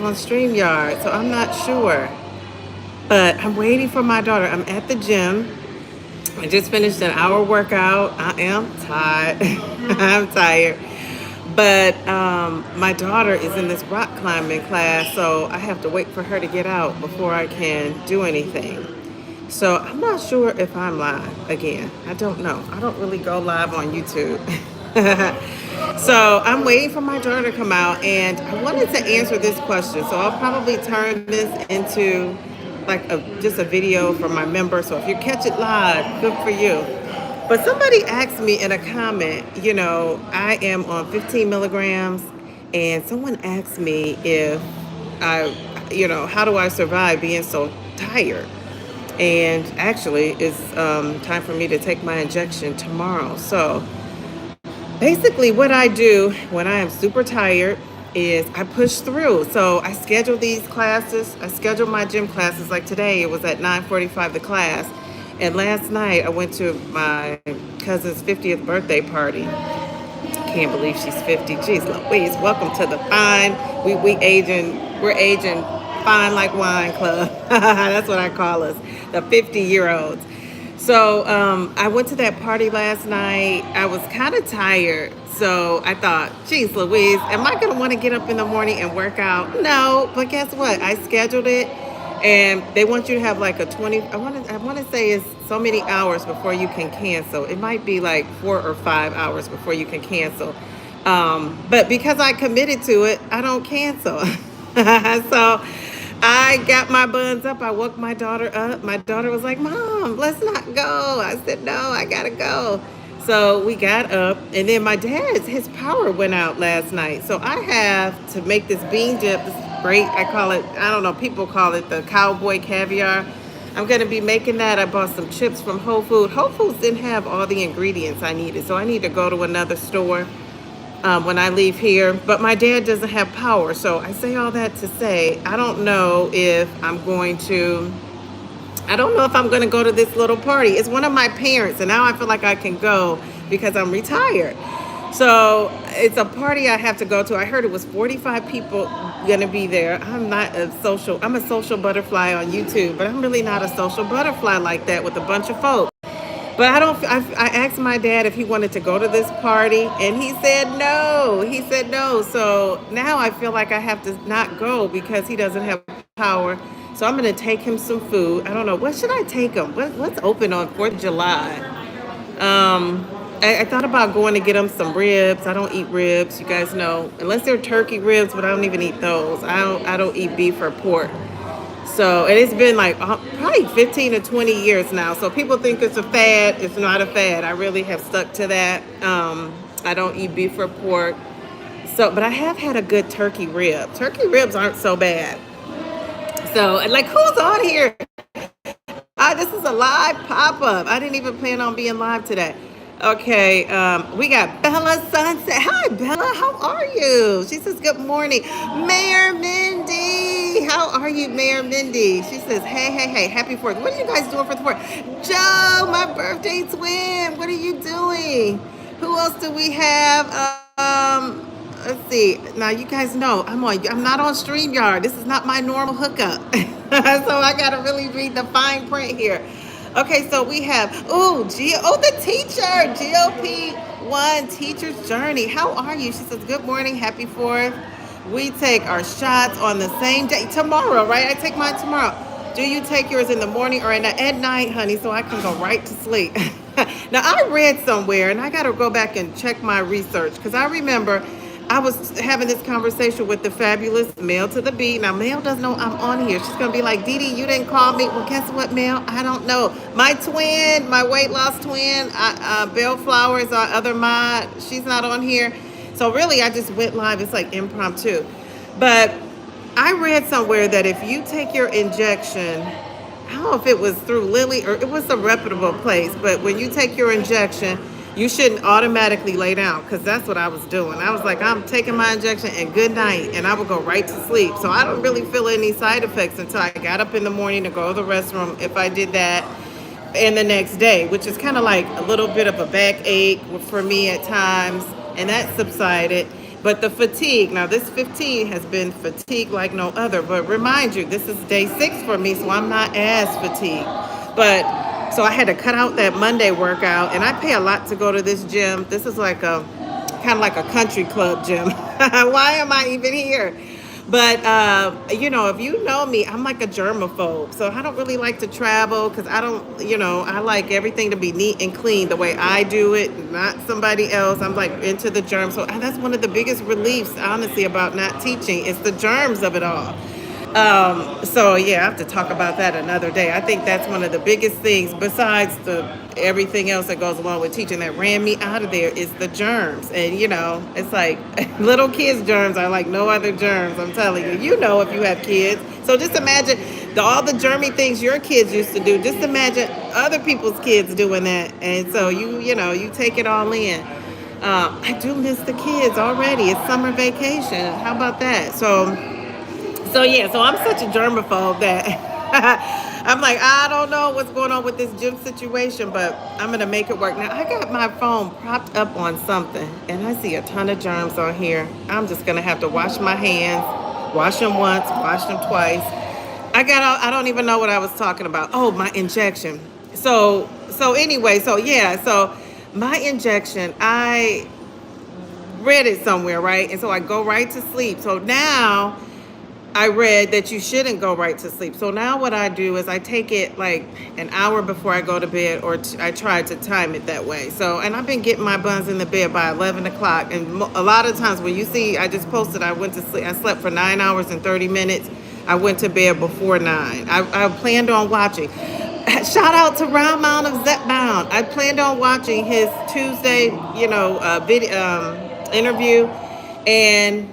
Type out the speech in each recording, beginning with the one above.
on StreamYard, so I'm not sure. But I'm waiting for my daughter. I'm at the gym. I just finished an hour workout. I am tired. I'm tired. But my daughter is in this rock climbing class, so I have to wait for her to get out before I can do anything. So I'm not sure if I'm live again. I don't know. I don't really go live on YouTube. So I'm waiting for my daughter to come out, and I wanted to answer this question. So I'll probably turn this into like just a video for my members. So if you catch it live, good for you. But somebody asked me in a comment, I am on 15 milligrams, and someone asked me if I, how do I survive being so tired? And actually, it's time for me to take my injection tomorrow. So basically, what I do when I am super tired is I push through. So I schedule these classes. I schedule my gym classes. Like today, it was at 9:45 the class. And last night, I went to my cousin's 50th birthday party. Can't believe she's 50. Jeez Louise, welcome to the fine. We're aging fine like wine club. That's what I call us, the 50-year-olds. So I went to that party last night. I was kind of tired. So I thought, geez Louise, am I going to want to get up in the morning and work out? No, but guess what? I scheduled it. And they want you to have like a 20, I want to say it's so many hours before you can cancel. It might be like 4 or 5 hours before you can cancel. But because I committed to it, I don't cancel. So I got my buns up. I woke my daughter up. My daughter was like, Mom, let's not go. I said, no, I gotta go. So we got up, and then my dad's, his power went out last night. So I have to make this bean dip. This is great. I call it, I don't know, people call it the cowboy caviar. I'm going to be making that. I bought some chips from Whole Foods. Whole Foods didn't have all the ingredients I needed, so I need to go to another store when I leave here. But my dad doesn't have power, so I say all that to say I don't know if I'm going to go to this little party. It's one of my parents, and now I feel like I can go because I'm retired. So it's a party I have to go to. I heard it was 45 people gonna be there. I'm a social butterfly on YouTube, but I'm really not a social butterfly like that with a bunch of folks. But I asked my dad if he wanted to go to this party, and he said no. He said no. So now I feel like I have to not go because he doesn't have power. So I'm going to take him some food. I don't know. What should I take him? What's open on 4th of July? I thought about going to get him some ribs. I don't eat ribs, you guys know, unless they're turkey ribs, but I don't even eat those. I don't eat beef or pork. So, and it's been like probably 15 to 20 years now. So people think it's a fad. It's not a fad. I really have stuck to that. I don't eat beef or pork. So, but I have had a good turkey rib. Turkey ribs aren't so bad. So, and like, who's on here? This is a live pop-up. I didn't even plan on being live today. Okay, we got Bella Sunset. Hi, Bella. How are you? She says, good morning. Mayor Mindy. How are you, Mayor Mindy? She says, hey, happy 4th. What are you guys doing for the 4th? Joe, my birthday twin. What are you doing? Who else do we have? Let's see. Now, you guys know I'm not on StreamYard. This is not my normal hookup. So I got to really read the fine print here. Okay, so we have, the teacher, GOP1 Teacher's Journey. How are you? She says, good morning, happy 4th. We take our shots on the same day, tomorrow, right? I take mine tomorrow. Do you take yours in the morning or at night, honey, so I can go right to sleep? Now, I read somewhere, and I got to go back and check my research, because I remember I was having this conversation with the fabulous Mel to the B. Now, Mel doesn't know I'm on here. She's going to be like, Dee Dee, you didn't call me. Well, guess what, Mel? I don't know. My twin, my weight loss twin, Bellflower is our other mod. She's not on here. So really, I just went live. It's like impromptu. But I read somewhere that if you take your injection, I don't know if it was through Lilly or it was a reputable place, but when you take your injection, you shouldn't automatically lay down, because that's what I was doing. I was like, I'm taking my injection and good night, and I would go right to sleep. So I don't really feel any side effects until I got up in the morning to go to the restroom, if I did that, and the next day, which is kind of like a little bit of a backache for me at times, and that subsided. But the fatigue, now this 15 has been fatigue like no other. But remind you, this is day 6 for me, so I'm not as fatigued. But so I had to cut out that Monday workout, and I pay a lot to go to this gym. This is like a kind of like a country club gym. Why am I even here? But if you know me, I'm like a germaphobe, so I don't really like to travel because I don't, I like everything to be neat and clean the way I do it, not somebody else. I'm like into the germs, so that's one of the biggest reliefs, honestly, about not teaching. It's the germs of it all. So yeah, I have to talk about that another day. I think that's one of the biggest things besides the everything else that goes along with teaching that ran me out of there is the germs. And it's like little kids' germs are like no other germs. I'm telling you, if you have kids. So just imagine all the germy things your kids used to do. Just imagine other people's kids doing that. And so you take it all in. I do miss the kids already. It's summer vacation. How about that? So I'm such a germaphobe that I'm like, I don't know what's going on with this gym situation, but I'm going to make it work. Now, I got my phone propped up on something, and I see a ton of germs on here. I'm just going to have to wash my hands, wash them once, wash them twice. I don't even know what I was talking about. Oh, my injection. So my injection, I read it somewhere, right? And so I go right to sleep. So now I read that you shouldn't go right to sleep. So now what I do is I take it like an hour before I go to bed, or I try to time it that way. And I've been getting my buns in the bed by 11 o'clock. And a lot of times when you see, I just posted, I went to sleep, I slept for 9 hours and 30 minutes. I went to bed before 9. I planned on watching. Shout out to Round Mound of Zepbound. I planned on watching his Tuesday, video interview, and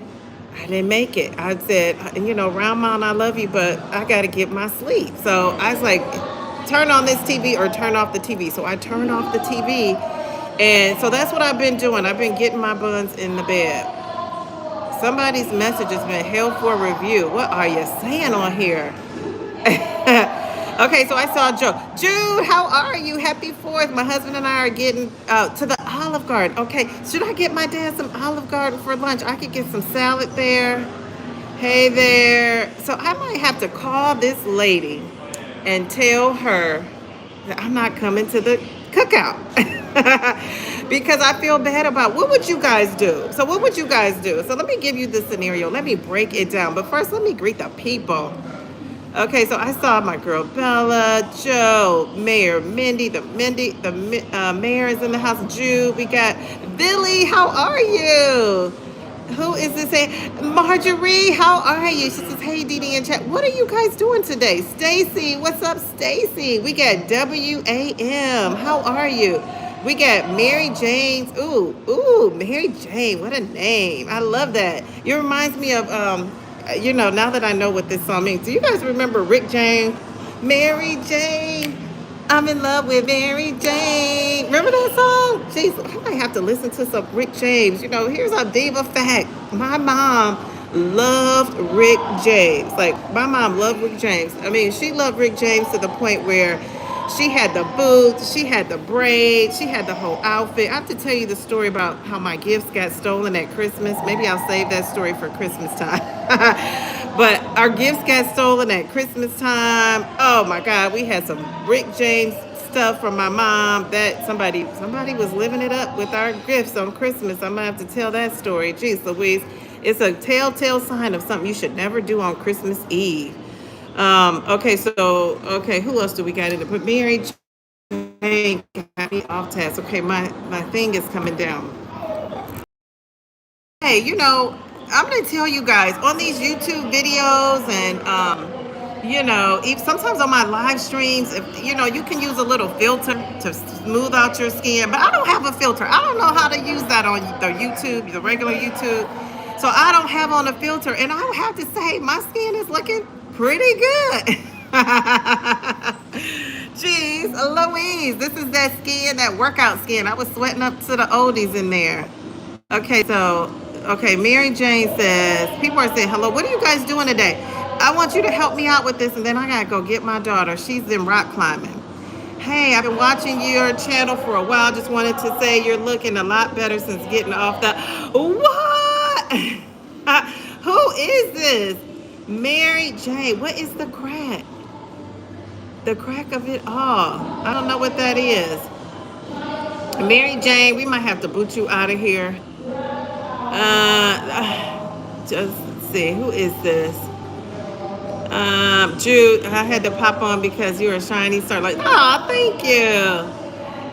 I didn't make it. I said, Round Mound, I love you, but I got to get my sleep. So I was like, turn on this TV or turn off the TV. So I turned off the TV. And so that's what I've been doing. I've been getting my buns in the bed. Somebody's message has been held for review. What are you saying on here? Okay, so I saw Joe. Jude, how are you? Happy 4th. My husband and I are getting to the Olive Garden. Okay, should I get my dad some Olive Garden for lunch? I could get some salad there. Hey there. So I might have to call this lady and tell her that I'm not coming to the cookout. Because I feel bad about what would you guys do? So what would you guys do? So let me give you the scenario. Let me break it down. But first, let me greet the people. Okay, so I saw my girl Bella, Joe, Mayor Mindy, the mayor is in the house. Jude, we got Billy. How are you? Who is this saying? Marjorie, how are you? She says, hey, Dee Dee in chat. What are you guys doing today? Stacy, what's up, Stacy? We got WAM. How are you? We got Mary James. Ooh, Mary Jane. What a name. I love that. It reminds me of now that I know what this song means. Do you guys remember Rick James? Mary Jane, I'm in love with Mary Jane. Remember that song? Jeez, I might have to listen to some Rick James. Here's a diva fact. My mom loved Rick James. Like, my mom loved Rick James. I mean, she loved Rick James to the point where she had the boots, she had the braids, she had the whole outfit. I have to tell you the story about how my gifts got stolen at Christmas. Maybe I'll save that story for Christmas time. But our gifts got stolen at Christmas time. Oh my God, we had some Rick James stuff from my mom. That somebody was living it up with our gifts on Christmas. I'm gonna have to tell that story. Jeez Louise, it's a telltale sign of something you should never do on Christmas Eve. Okay, who else do we got in there? But Mary Jane got me off task. Okay, my thing is coming down. Hey, I'm gonna tell you guys on these YouTube videos and sometimes on my live streams, if you can use a little filter to smooth out your skin, but I don't have a filter. I don't know how to use that on the YouTube, the regular YouTube. So I don't have on a filter, and I have to say my skin is looking pretty good. Jeez, Louise, this is that skin, that workout skin. I was sweating up to the oldies in there. Okay, Mary Jane says, people are saying, hello, what are you guys doing today? I want you to help me out with this, and then I gotta go get my daughter. She's in rock climbing. Hey, I've been watching your channel for a while. Just wanted to say you're looking a lot better since getting off the... What? Who is this? Mary Jane. What is the crack? The crack of it all. I don't know what that is. Mary Jane, we might have to boot you out of here. Just see, who is this? Jude, I had to pop on because you're a shiny star. Like, oh, thank you.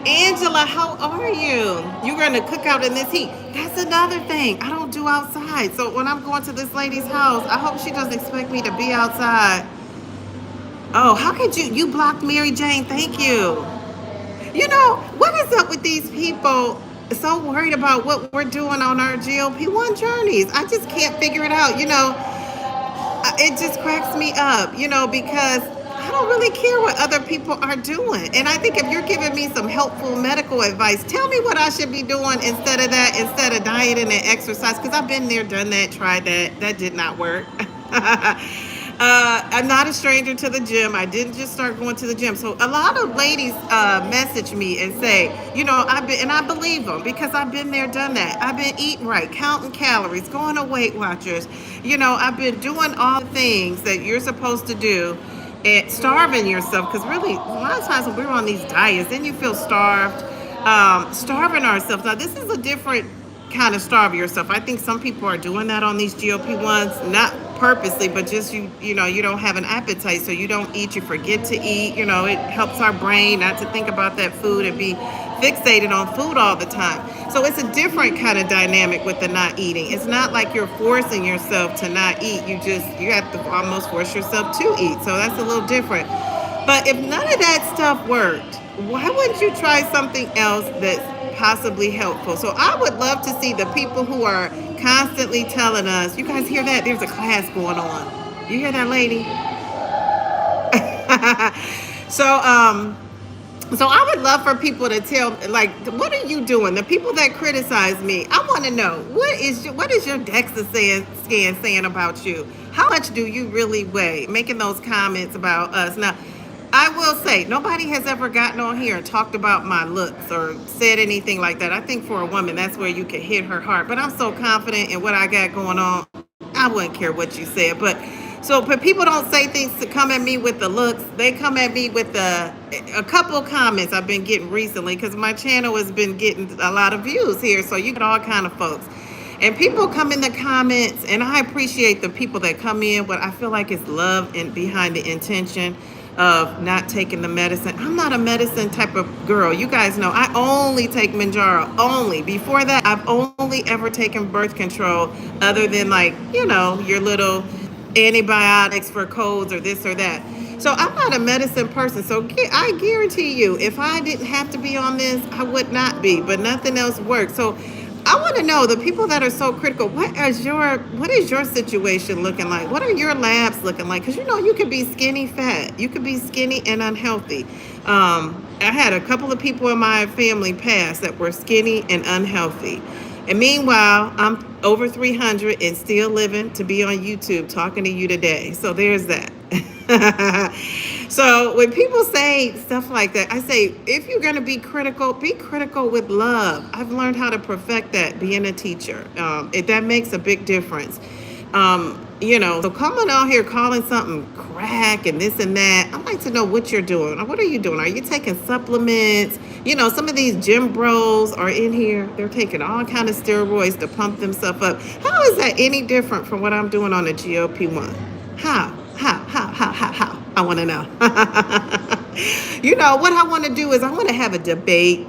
Angela, how are you? You're going to cook out in this heat. That's another thing. I don't do outside. So when I'm going to this lady's house, I hope she doesn't expect me to be outside. Oh, how could you blocked Mary Jane? Thank you. You know, what is up with these people so worried about what we're doing on our GLP-1 journeys? I just can't figure it out. It just cracks me up, because I don't really care what other people are doing. And I think if you're giving me some helpful medical advice, tell me what I should be doing instead of that, instead of dieting and exercise, because I've been there, done that, tried that. That did not work. I'm not a stranger to the gym. I didn't just start going to the gym. So a lot of ladies message me and say, and I believe them because I've been there, done that. I've been eating right, counting calories, going to Weight Watchers. I've been doing all the things that you're supposed to do and starving yourself. Because really, a lot of times when we're on these diets, then you feel starved, starving ourselves. Now, this is a different kind of starve yourself. I think some people are doing that on these GLP-1s, not purposely, but just you don't have an appetite, so you don't eat, you forget to eat. It helps our brain not to think about that food and be fixated on food all the time. So it's a different kind of dynamic with the not eating. It's not like you're forcing yourself to not eat. You have to almost force yourself to eat. So that's a little different. But if none of that stuff worked, why wouldn't you try something else that's possibly helpful? So I would love to see the people who are constantly telling us, you guys hear that? There's a class going on. You hear that, lady? So I would love for people to tell, like, what are you doing? The people that criticize me, I want to know, what is your DEXA scan saying about you? How much do you really weigh? Making those comments about us. Now, I will say, nobody has ever gotten on here and talked about my looks or said anything like that. I think for a woman, that's where you can hit her heart. But I'm so confident in what I got going on, I wouldn't care what you said. But people don't say things to come at me with the looks. They come at me with a couple comments I've been getting recently because my channel has been getting a lot of views here. So you get all kind of folks. And people come in the comments, and I appreciate the people that come in. What I feel like is love and behind the intention of not taking the medicine. I'm not a medicine type of girl. You guys know I only take Manjaro, only. Before that, I've only ever taken birth control other than your little antibiotics for colds or this or that. So I'm not a medicine person. So I guarantee you, if I didn't have to be on this, I would not be, but nothing else works. So I want to know, the people that are so critical, what is your situation looking like? What are your labs looking like? Because you could be skinny fat. You could be skinny and unhealthy. I had a couple of people in my family pass that were skinny and unhealthy. And meanwhile, I'm over 300 and still living to be on YouTube talking to you today. So there's that. So when people say stuff like that, I say, if you're going to be critical with love. I've learned how to perfect that being a teacher. That makes a big difference. So coming out here calling something crack and this and that, I'd like to know what you're doing. What are you doing? Are you taking supplements? Some of these gym bros are in here. They're taking all kind of steroids to pump themselves up. How is that any different from what I'm doing on a GLP-1? How? I want to know. What I want to do is I want to have a debate.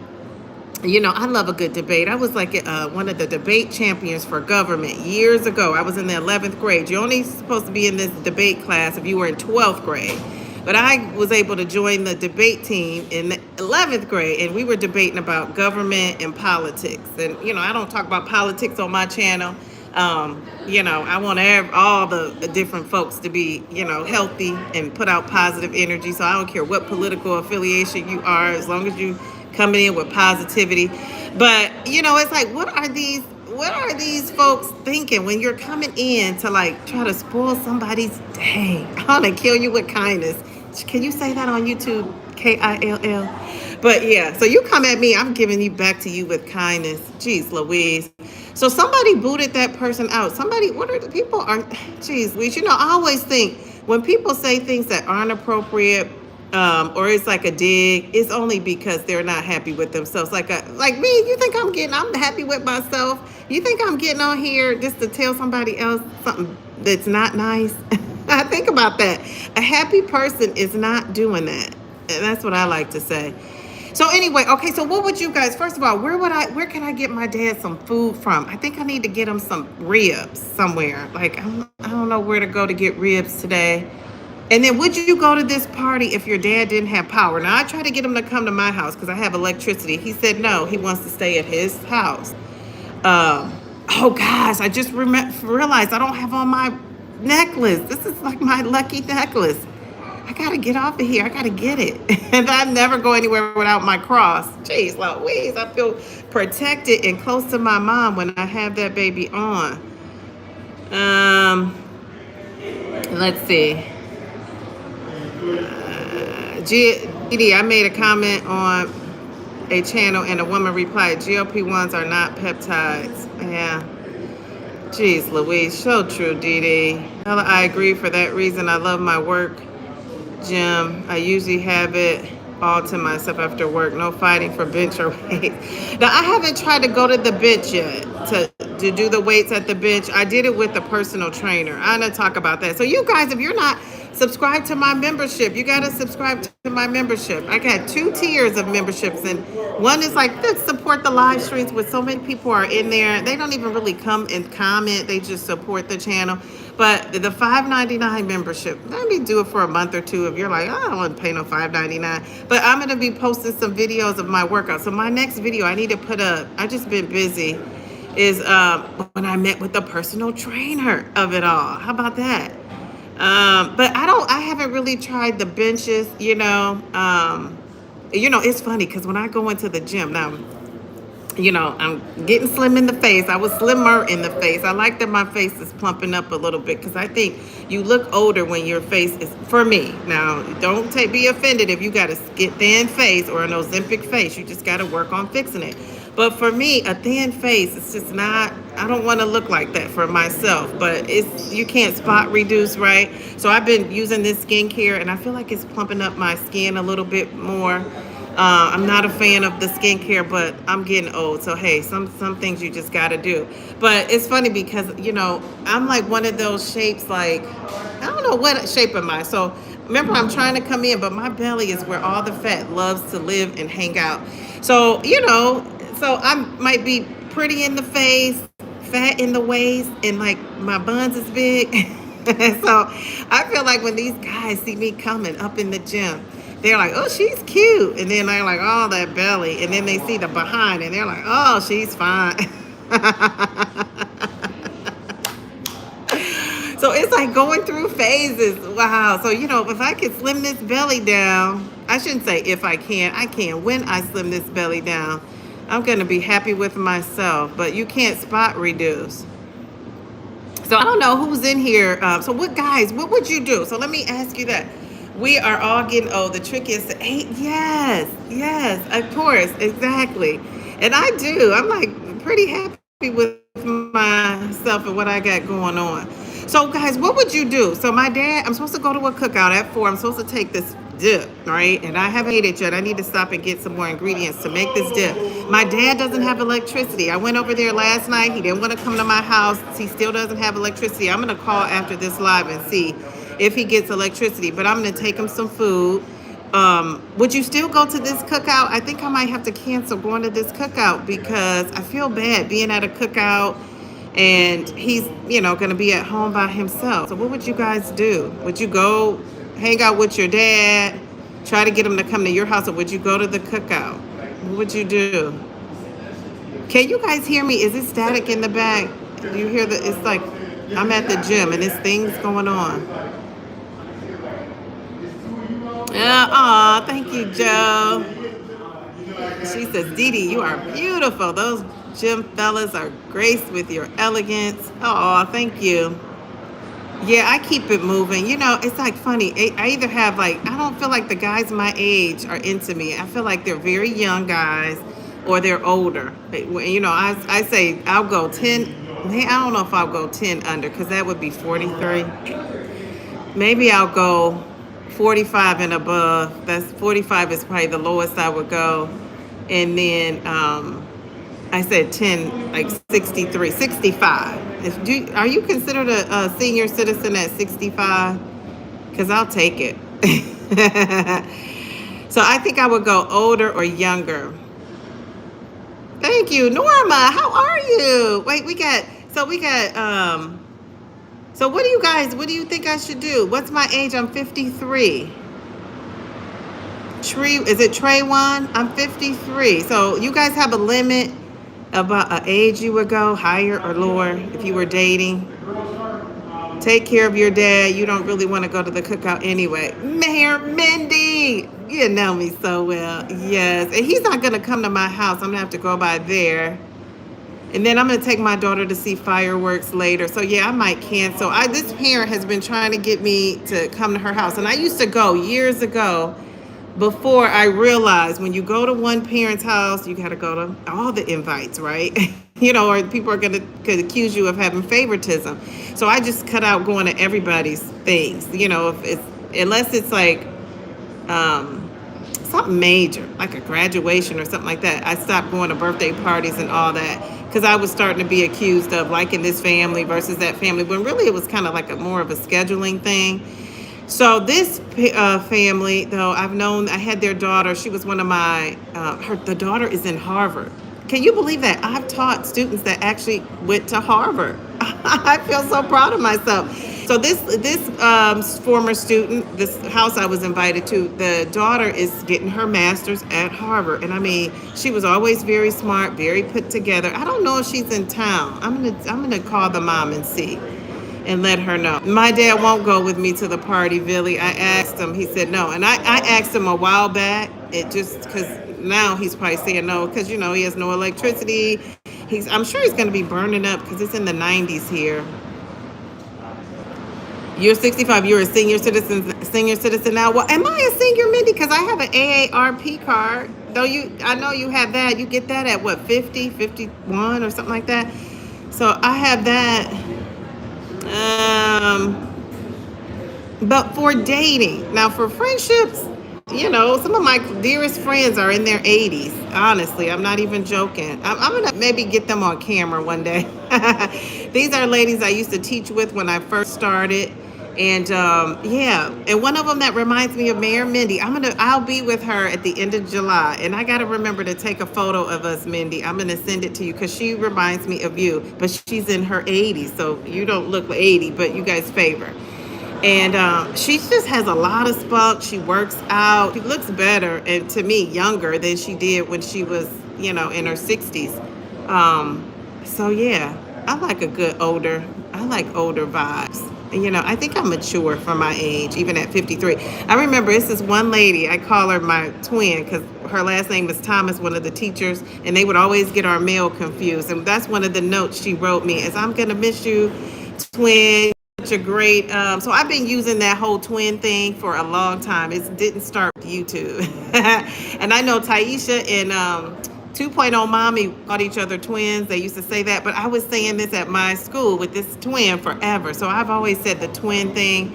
I love a good debate. I was like one of the debate champions for government years ago. I was in the 11th grade. You're only supposed to be in this debate class if you were in 12th grade. But I was able to join the debate team in the 11th grade, and we were debating about government and politics. And, I don't talk about politics on my channel. I want all the different folks to be, healthy and put out positive energy. So I don't care what political affiliation you are, as long as you coming in with positivity. But, it's like, what are these folks thinking when you're coming in to try to spoil somebody's day? I want to kill you with kindness. Can you say that on YouTube? KILL. But yeah, so you come at me, I'm giving you back to you with kindness. Jeez Louise. So somebody booted that person out. Somebody, what are the people are, geez, Louise, I always think when people say things that aren't appropriate, or it's like a dig, it's only because they're not happy with themselves. Like me, you think I'm happy with myself? You think I'm getting on here just to tell somebody else something that's not nice? I think about that. A happy person is not doing that. And that's what I like to say. So anyway, okay, so what would you guys, first of all, where can I get my dad some food from? I think I need to get him some ribs somewhere. Like, I don't know where to go to get ribs today. And then would you go to this party if your dad didn't have power? Now, I tried to get him to come to my house because I have electricity. He said no, he wants to stay at his house. Oh gosh, I just realized I don't have on my necklace. This is like my lucky necklace. I gotta get off of here. I gotta get it. And I never go anywhere without my cross. Jeez Louise, I feel protected and close to my mom when I have that baby on. Let's see. GD, I made a comment on a channel and a woman replied, GLP-1s are not peptides. Yeah. Jeez Louise, so true, Dee. I agree. For that reason, I love my work gym. I usually have it all to myself after work. No fighting for bench or weights. Now, I haven't tried to go to the bench yet to do the weights at the bench. I did it with the personal trainer. I'm going to talk about that. So you guys, if you're not subscribed to my membership, you got to subscribe to my membership. I got 2 tiers of memberships, and one is like to support the live streams with so many people are in there. They don't even really come and comment. They just support the channel. But the $5.99 membership, let me do it for a month or two. If you're like, I don't want to pay no $5.99. But I'm going to be posting some videos of my workout. So my next video I need to put up, I just been busy, is when I met with the personal trainer of it all. How about that? But I haven't really tried the benches, it's funny because when I go into the gym now, I'm getting slim in the face. I was slimmer in the face. I like that my face is plumping up a little bit because I think you look older when your face is, for me. Now, don't be offended if you got a thin face or an Ozempic face. You just got to work on fixing it. But for me, a thin face, it's just not, I don't want to look like that for myself. But you can't spot reduce, right? So I've been using this skincare and I feel like it's plumping up my skin a little bit more. I'm not a fan of the skincare, but I'm getting old. So, hey, some things you just got to do. But it's funny because, I'm like one of those shapes, like, I don't know what shape am I. So, remember, I'm trying to come in, but my belly is where all the fat loves to live and hang out. So, so I might be pretty in the face, fat in the waist, and like my buns is big. So, I feel like when these guys see me coming up in the gym, they're like, oh, she's cute. And then they're like, oh, that belly. And then they see the behind and they're like, oh, she's fine. So it's like going through phases. Wow. So, if I can slim this belly down, I shouldn't say if I can. When I slim this belly down, I'm going to be happy with myself. But you can't spot reduce. So I don't know who's in here. So what would you do? So let me ask you that. We are all getting old. The trick is to eat. Yes, of course, exactly. And I do. I'm like pretty happy with myself and what I got going on. So guys, what would you do? So my dad, I'm supposed to go to a cookout at 4. I'm supposed to take this dip, right? And I haven't ate it yet. I need to stop and get some more ingredients to make this dip. My dad doesn't have electricity. I went over there last night. He didn't want to come to my house. He still doesn't have electricity. I'm going to call after this live and see if he gets electricity, but I'm going to take him some food. Would you still go to this cookout? I think I might have to cancel going to this cookout because I feel bad being at a cookout and he's, going to be at home by himself. So what would you guys do? Would you go hang out with your dad, try to get him to come to your house, or would you go to the cookout? What would you do? Can you guys hear me? Is it static in the back? Do you hear it's like I'm at the gym and there's things going on. Aw, thank you, Joe. She says, Dee, you are beautiful. Those gym fellas are graced with your elegance. Aw, thank you. Yeah, I keep it moving. It's like funny. I either have I don't feel like the guys my age are into me. I feel like they're very young guys or they're older. You know, I say I'll go 10. I don't know if I'll go 10 under because that would be 43. Maybe I'll go 45 and above. That's 45 is probably the lowest I would go. And then I said 10, like 63, 65. Are you considered a senior citizen at 65? Because I'll take it. So I think I would go older or younger. Thank you, Norma. How are you? Wait, so what do you think I should do? What's my age? I'm 53. Is it Trey one? I'm 53. So you guys have a limit about an age you would go, higher or lower, if you were dating? Take care of your dad. You don't really want to go to the cookout anyway. Mayor Mindy, you know me so well. Yes, and he's not going to come to my house. I'm going to have to go by there. And then I'm going to take my daughter to see fireworks later. So yeah, I might cancel. This parent has been trying to get me to come to her house. And I used to go years ago before I realized when you go to one parent's house, you got to go to all the invites, right? You know, or people are going to accuse you of having favoritism. So I just cut out going to everybody's things, you know, unless it's like something major, like a graduation or something like that. I stopped going to birthday parties and all that because I was starting to be accused of liking this family versus that family, when really it was kind of like more of a scheduling thing. So this family, though, I had their daughter. She was one of my, the daughter is in Harvard. Can you believe that? I've taught students that actually went to Harvard. I feel so proud of myself. So this former student, this house I was invited to, the daughter is getting her master's at Harvard. And I mean, she was always very smart, very put together. I don't know if she's in town. I'm gonna call the mom and see and let her know. My dad won't go with me to the party, Billy. I asked him, he said no. And I asked him a while back, it just because now he's probably saying no because, you know, he has no electricity. I'm sure he's going to be burning up because it's in the 90s here. You're 65. You're a senior citizen now. Well, am I a senior, Mindy? Because I have an AARP card. I know you have that. You get that at what, 50, 51 or something like that? So I have that. But for dating, now for friendships, you know, some of my dearest friends are in their 80s. Honestly, I'm not even joking. I'm going to maybe get them on camera one day. These are ladies I used to teach with when I first started. And yeah, and one of them that reminds me of Mayor Mindy, I'll be with her at the end of July. And I got to remember to take a photo of us, Mindy. I'm going to send it to you because she reminds me of you. But she's in her 80s, so you don't look 80, but you guys favor. And she just has a lot of spunk. She works out. She looks better, and to me, younger than she did when she was, you know, in her 60s. So yeah, I like older vibes. And, you know, I think I'm mature for my age, even at 53. I remember this is one lady, I call her my twin because her last name is Thomas, one of the teachers, and they would always get our mail confused. And that's one of the notes she wrote me is, I'm going to miss you, twin. Such a great, so I've been using that whole twin thing for a long time. It didn't start with YouTube. And I know Taisha and 2.0 Mommy called each other twins. They used to say that, but I was saying this at my school with this twin forever. So I've always said the twin thing.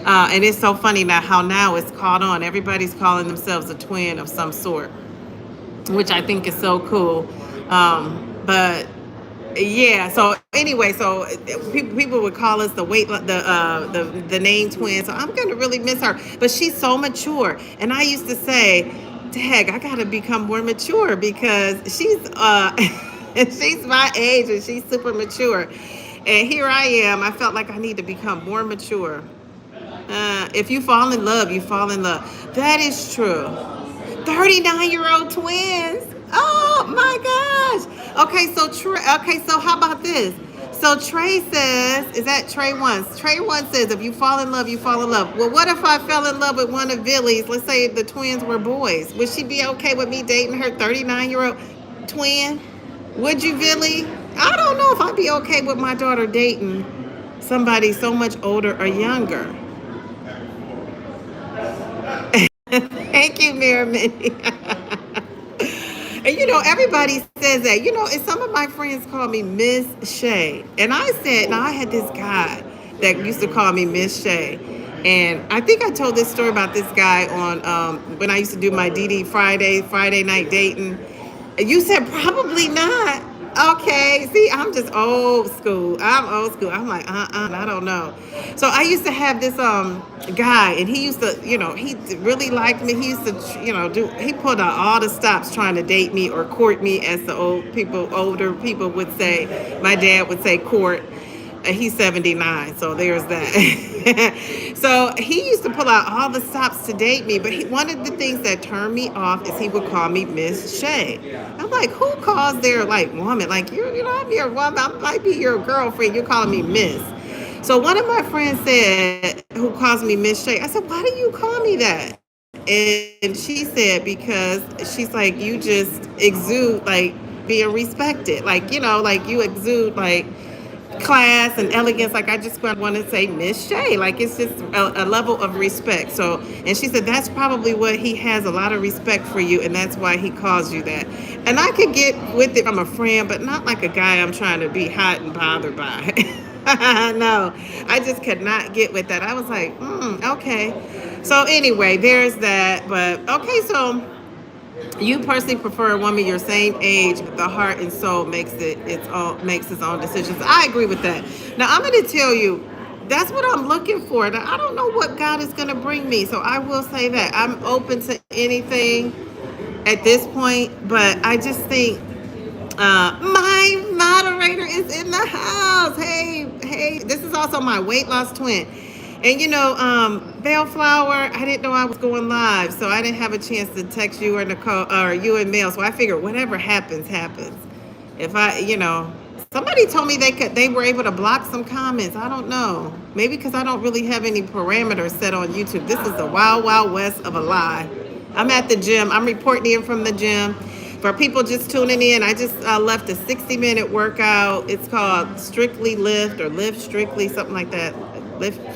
And it's so funny how now it's caught on. Everybody's calling themselves a twin of some sort, which I think is so cool. But yeah, so anyway, so people would call us the name twin. So I'm gonna really miss her, but she's so mature. And I used to say, "Dag, I gotta become more mature because she's she's my age and she's super mature." And here I am. I felt like I need to become more mature. If you fall in love, you fall in love. That is true. 39-year-old twins. Oh my gosh. Okay, so how about this? So Trey says, is that Trey once? Trey once says, if you fall in love, you fall in love. Well, what if I fell in love with one of Billy's? Let's say the twins were boys. Would she be okay with me dating her 39-year-old twin? Would you, Billy? I don't know if I'd be okay with my daughter dating somebody so much older or younger. Thank you, Mary Minnie. And everybody says that. And some of my friends call me Miss Shay. And I said, now I had this guy that used to call me Miss Shay. And I think I told this story about this guy on when I used to do my DD Friday night dating. You said probably not. Okay, see, I'm just old school. I'm old school. I'm like, I don't know. So I used to have this guy, and he used to, he really liked me. He used to, he put out all the stops trying to date me or court me, as the older people would say. My dad would say court. He's 79, so there's that. So he used to pull out all the stops to date me, but one of the things that turned me off is he would call me Miss Shay. I'm like, who calls their like woman? Like I'm your woman. I might be your girlfriend. You're calling me Miss. So one of my friends said, who calls me Miss Shay, I said, why do you call me that? And she said, because she's like, you just exude like being respected. Like, like you exude like class and elegance. Like I just want to say Miss Shay. Like it's just a level of respect. So, and she said that's probably what he has, a lot of respect for you, and that's why he calls you that. And I could get with it from a friend, but not like a guy I'm trying to be hot and bothered by. No, I just could not get with that. I was like, okay. So anyway, there's that. But okay, so you personally prefer a woman your same age. The heart and soul makes its own decisions. I agree with that. Now I'm going to tell you, that's what I'm looking for. Now I don't know what God is going to bring me, so I will say that I'm open to anything at this point. But I just think my moderator is in the house. Hey, this is also my weight loss twin. And Bellflower, I didn't know I was going live, so I didn't have a chance to text you or Nicole or you and Mel. So I figured whatever happens, happens. If somebody told me they were able to block some comments. I don't know. Maybe because I don't really have any parameters set on YouTube. This is the wild, wild west of a lie. I'm at the gym. I'm reporting in from the gym. For people just tuning in, I just left a 60-minute workout. It's called Strictly Lift or Lift Strictly, something like that.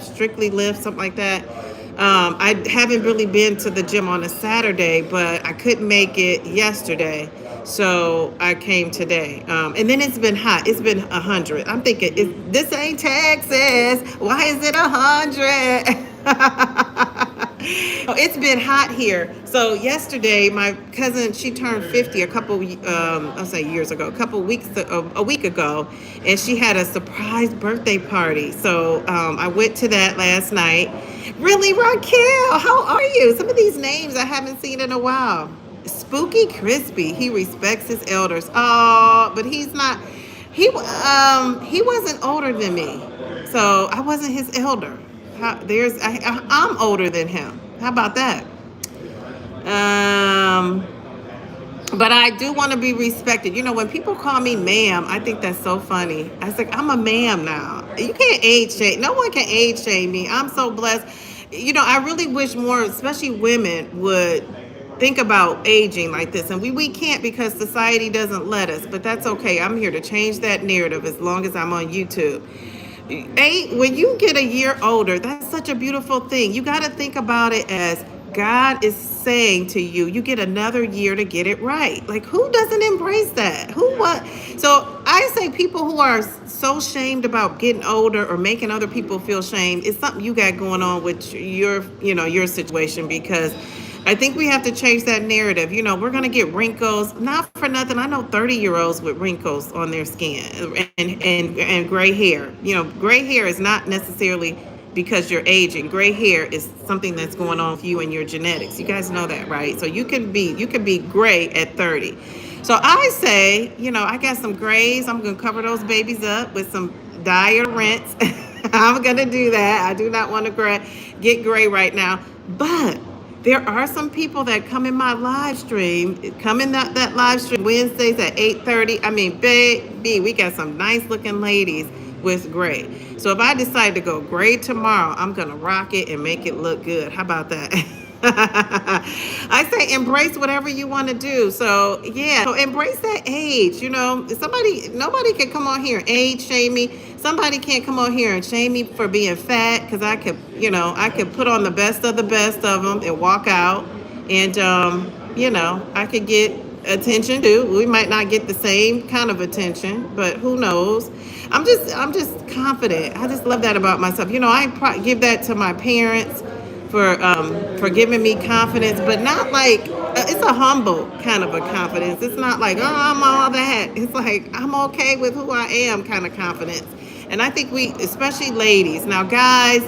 Strictly Lift, something like that. I haven't really been to the gym on a Saturday, but I couldn't make it yesterday. So I came today. And then it's been hot. It's been 100. I'm thinking, this ain't Texas. Why is it 100? It's been hot here. So yesterday, my cousin, she turned 50 I'll say years ago, a week ago, and she had a surprise birthday party. So I went to that last night. Really, Raquel, how are you? Some of these names I haven't seen in a while. Spooky Crispy, he respects his elders. Oh, but he's not. He wasn't older than me, so I wasn't his elder. I'm older than him. How about that? But I do want to be respected. When people call me ma'am, I think that's so funny. I was like, I'm a ma'am now. You can't age shame. No one can age shame me. I'm so blessed. I really wish more, especially women, would think about aging like this. And we can't because society doesn't let us. But that's okay. I'm here to change that narrative as long as I'm on YouTube. When you get a year older, that's such a beautiful thing. You got to think about it as God is saying to you, you get another year to get it right. Like, who doesn't embrace that? What? So I say people who are so shamed about getting older or making other people feel shamed, it's something you got going on with your situation, because I think we have to change that narrative. We're going to get wrinkles. Not for nothing. I know 30-year-olds with wrinkles on their skin and gray hair. Gray hair is not necessarily because you're aging. Gray hair is something that's going on with you and your genetics. You guys know that, right? So you can be gray at 30. So I say, I got some grays. I'm going to cover those babies up with some dye or rinse. I'm going to do that. I do not want to get gray right now. But there are some people that come in my live stream, that live stream Wednesdays at 8:30. I mean, baby, we got some nice looking ladies with gray. So if I decide to go gray tomorrow, I'm going to rock it and make it look good. How about that? I say embrace whatever you want to do. So yeah, so embrace that age. Nobody can come on here and age shame me. Somebody can't come on here and shame me for being fat, because I could put on the best of them and walk out, and I could get attention too. We might not get the same kind of attention, but who knows? I'm just confident. I just love that about myself. Give that to my parents for giving me confidence, but not like it's a humble kind of a confidence. It's not like, oh, I'm all that. It's like I'm okay with who I am kind of confidence. And I think we, especially ladies, now guys,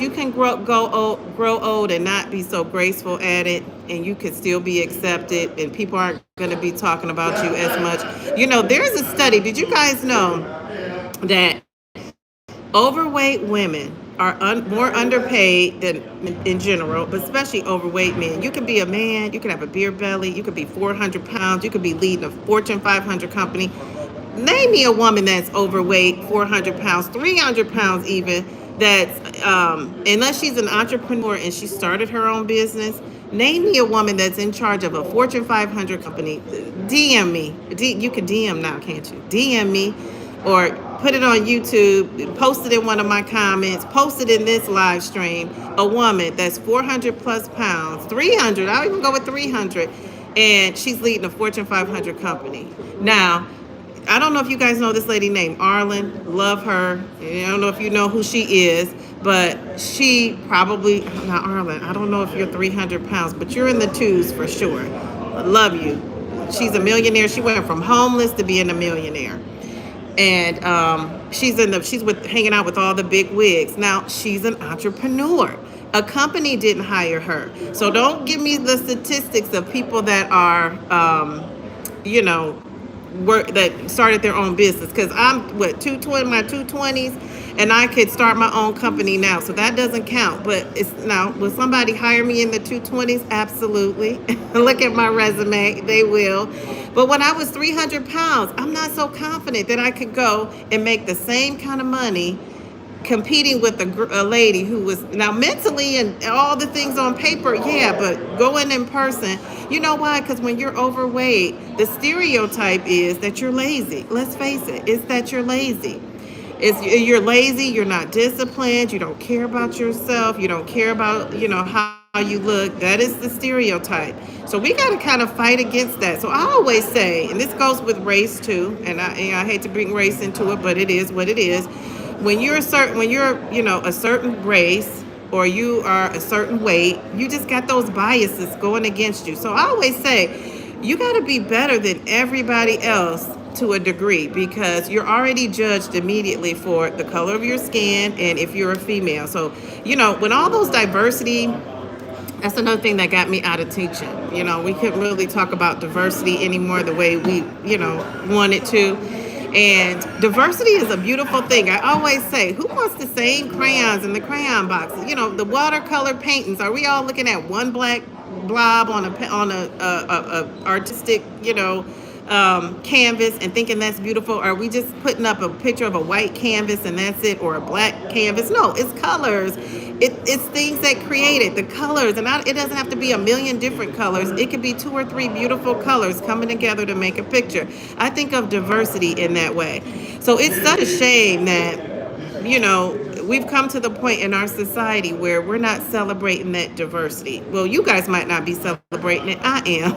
you can grow old and not be so graceful at it, and you can still be accepted, and people aren't going to be talking about you as much. There's a study. Did you guys know that overweight women are more underpaid than in general, but especially overweight men? You can be a man, you can have a beer belly, you could be 400 pounds, you could be leading a Fortune 500 company. Name me a woman that's overweight, 400 pounds, 300 pounds even, that's, unless she's an entrepreneur and she started her own business, name me a woman that's in charge of a Fortune 500 company. DM me. You can DM now, can't you? DM me or put it on YouTube, post it in one of my comments, post it in this live stream. A woman that's 400 plus pounds, 300, I'll even go with 300, and she's leading a Fortune 500 company. Now, I don't know if you guys know this lady named Arlen. Love her. I don't know if you know who she is, but she probably, not Arlen, I don't know if you're 300 pounds, but you're in the twos for sure. I love you. She's a millionaire. She went from homeless to being a millionaire. And she's with hanging out with all the big wigs. Now, she's an entrepreneur. A company didn't hire her. So don't give me the statistics of people that are, that started their own business, because I'm 220, my 220s, and I could start my own company now, so that doesn't count. But it's now, will somebody hire me in the 220s? Absolutely. Look at my resume, they will. But when I was 300 pounds, I'm not so confident that I could go and make the same kind of money competing with a lady who was, now mentally and all the things on paper, yeah, but going in person. You know why? Because when you're overweight, the stereotype is that you're lazy. Let's face it, it's that you're lazy. You're lazy, you're not disciplined, you don't care about yourself, you don't care about, how you look. That is the stereotype. So we got to kind of fight against that. So I always say, and this goes with race too, and I hate to bring race into it, but it is what it is. When you're a certain race, or you are a certain weight, you just got those biases going against you. So I always say, you got to be better than everybody else to a degree, because you're already judged immediately for the color of your skin and if you're a female. So, when all those diversity, that's another thing that got me out of teaching. We couldn't really talk about diversity anymore the way we, wanted to. And diversity is a beautiful thing. I always say, who wants the same crayons in the crayon boxes? The watercolor paintings. Are we all looking at one black blob on a artistic, canvas and thinking that's beautiful? Are we just putting up a picture of a white canvas and that's it, or a black canvas? No, it's colors. It's things that create it, the colors. And it doesn't have to be a million different colors. It could be 2 or 3 beautiful colors coming together to make a picture. I think of diversity in that way. So it's such a shame that, we've come to the point in our society where we're not celebrating that diversity. Well, you guys might not be celebrating it. I am.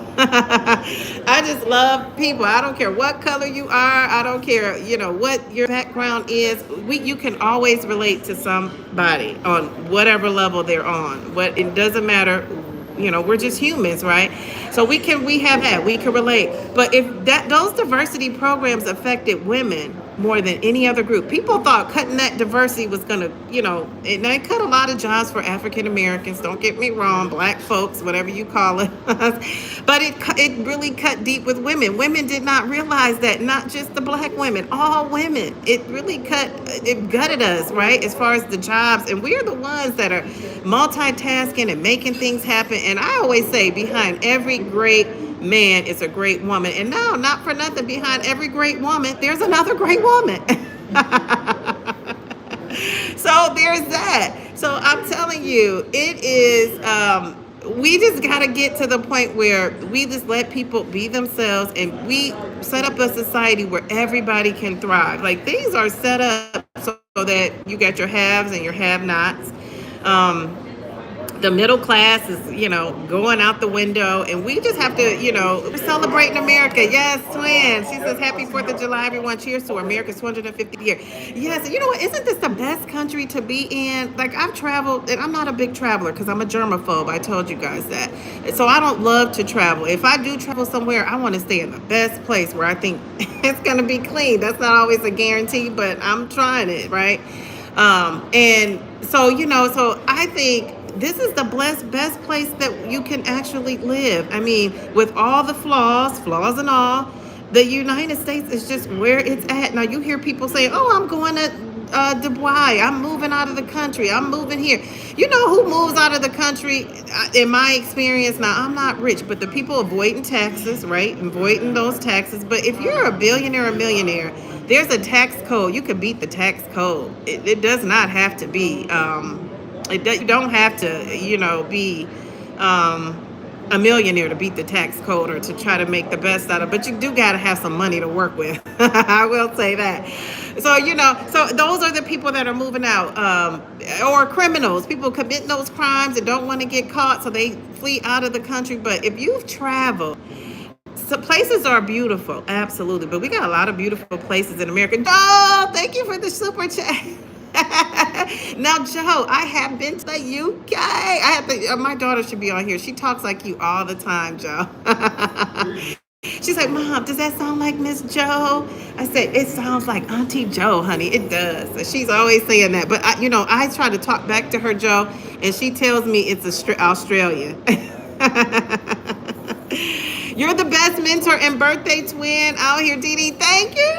I just love people. I don't care what color you are. I don't care, what your background is. You can always relate to somebody on whatever level they're on. It doesn't matter. We're just humans, right? So we have that. We can relate. But if those diversity programs affected women more than any other group, people thought cutting that diversity was going to, and they cut a lot of jobs for African Americans. Don't get me wrong, black folks, whatever you call it. But it really cut deep with women. Women did not realize that, not just the black women, all women. It really gutted us, right? As far as the jobs. And we're the ones that are multitasking and making things happen. And I always say, behind every great man is a great woman. And no, not for nothing, behind every great woman, there's another great woman. So there's that. So I'm telling you, it is, we just got to get to the point where we just let people be themselves, and we set up a society where everybody can thrive. Like, things are set up so that you got your haves and your have-nots. the middle class is, going out the window, and we just have to, we're celebrating America. Yes, twin. She says, Happy 4th of July, everyone. Cheers to America's 250th year. Yes, and you know what? Isn't this the best country to be in? Like, I've traveled, and I'm not a big traveler because I'm a germaphobe. I told you guys that. So I don't love to travel. If I do travel somewhere, I want to stay in the best place where I think it's going to be clean. That's not always a guarantee, but I'm trying it, right? And so, so I think this is the best place that you can actually live. I mean, with all the flaws and all, the United States is just where it's at. Now, you hear people say, oh, I'm going to Dubai. I'm moving out of the country. I'm moving here. You know who moves out of the country? In my experience, now I'm not rich, but the people avoiding taxes, right? Avoiding those taxes. But if you're a billionaire or millionaire, there's a tax code. You can beat the tax code. It does not have to be. You don't have to, be a millionaire to beat the tax code or to try to make the best out of it. But you do got to have some money to work with. I will say that. So, so those are the people that are moving out, or criminals, people committing those crimes and don't want to get caught, so they flee out of the country. But if you've traveled, so places are beautiful, absolutely. But we got a lot of beautiful places in America. Oh, thank you for the super chat. Now, Joe, I have been to the UK. My daughter should be on here. She talks like you all the time, Joe. She's like, Mom, does that sound like Miss Joe? I said, it sounds like Auntie Joe, honey. It does. And she's always saying that. But, I try to talk back to her, Joe, and she tells me it's Australia. You're the best mentor and birthday twin out here, Dee Dee. Thank you,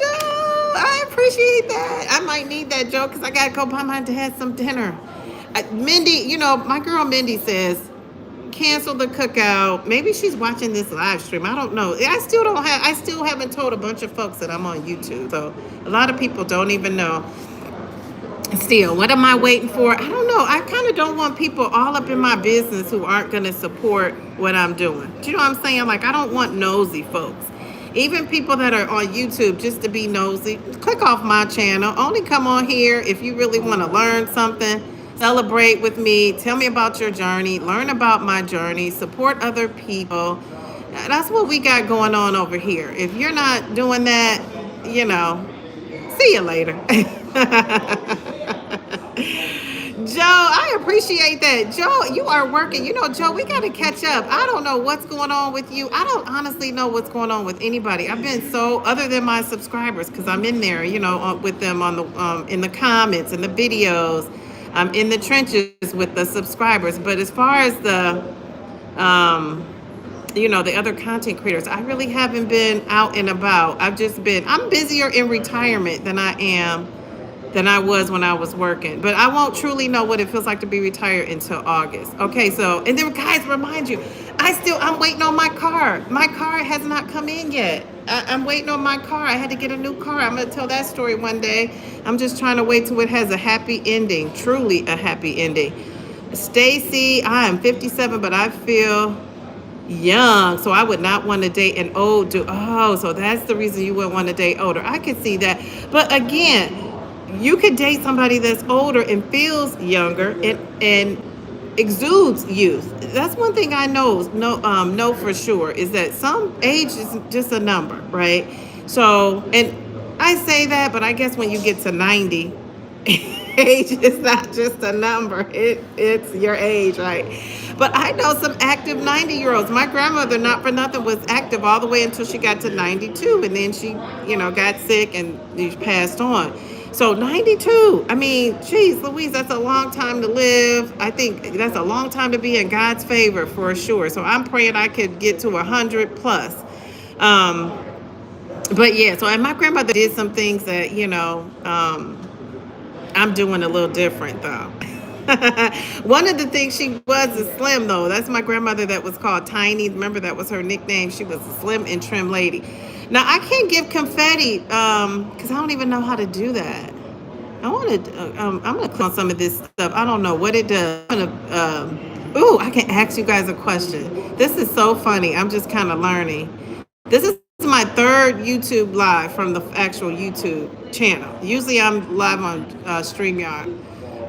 Joe. I appreciate that. I might need that, Joe, because I got to go buy my dad some dinner. Mindy, my girl Mindy says, cancel the cookout. Maybe she's watching this live stream. I don't know. I still haven't told a bunch of folks that I'm on YouTube. So a lot of people don't even know. Still, what am I waiting for? I don't know. I kind of don't want people all up in my business who aren't going to support what I'm doing. Do you know what I'm saying? Like, I don't want nosy folks. Even people that are on YouTube just to be nosy, click off my channel. Only come on here if you really want to learn something, celebrate with me, tell me about your journey, learn about my journey, support other people. That's what we got going on over here. If you're not doing that, see you later. Joe, I appreciate that. Joe, you are working. Joe, we got to catch up. I don't know what's going on with you. I don't honestly know what's going on with anybody. I've been other than my subscribers, because I'm in there, with them on the in the comments and the videos. I'm in the trenches with the subscribers. But as far as the the other content creators, I really haven't been out and about. I'm busier in retirement than I was when I was working. But I won't truly know what it feels like to be retired until August. Okay, so, and then guys, remind you, I'm waiting on my car. My car has not come in yet. I'm waiting on my car. I had to get a new car. I'm going to tell that story one day. I'm just trying to wait till it has a happy ending, truly a happy ending. Stacy, I am 57, but I feel young, so I would not want to date an old dude. Oh, so that's the reason you wouldn't want to date older. I could see that. But again, you could date somebody that's older and feels younger and exudes youth. That's one thing I know for sure, is that some age is just a number, right? So, and I say that, but I guess when you get to 90, age is not just a number. It's your age, right? But I know some active 90-year-olds. My grandmother, not for nothing, was active all the way until she got to 92, and then she, got sick and she passed on. So 92, I mean, geez, Louise, that's a long time to live. I think that's a long time to be in God's favor for sure. So I'm praying I could get to 100 plus. But yeah, so and my grandmother did some things that, I'm doing a little different though. One of the things, she was a slim though. That's my grandmother that was called Tiny. Remember, that was her nickname. She was a slim and trim lady. Now, I can't give confetti because I don't even know how to do that. I'm going to click on some of this stuff. I don't know what it does. I can ask you guys a question. This is so funny. I'm just kind of learning. This is my third YouTube live from the actual YouTube channel. Usually I'm live on StreamYard.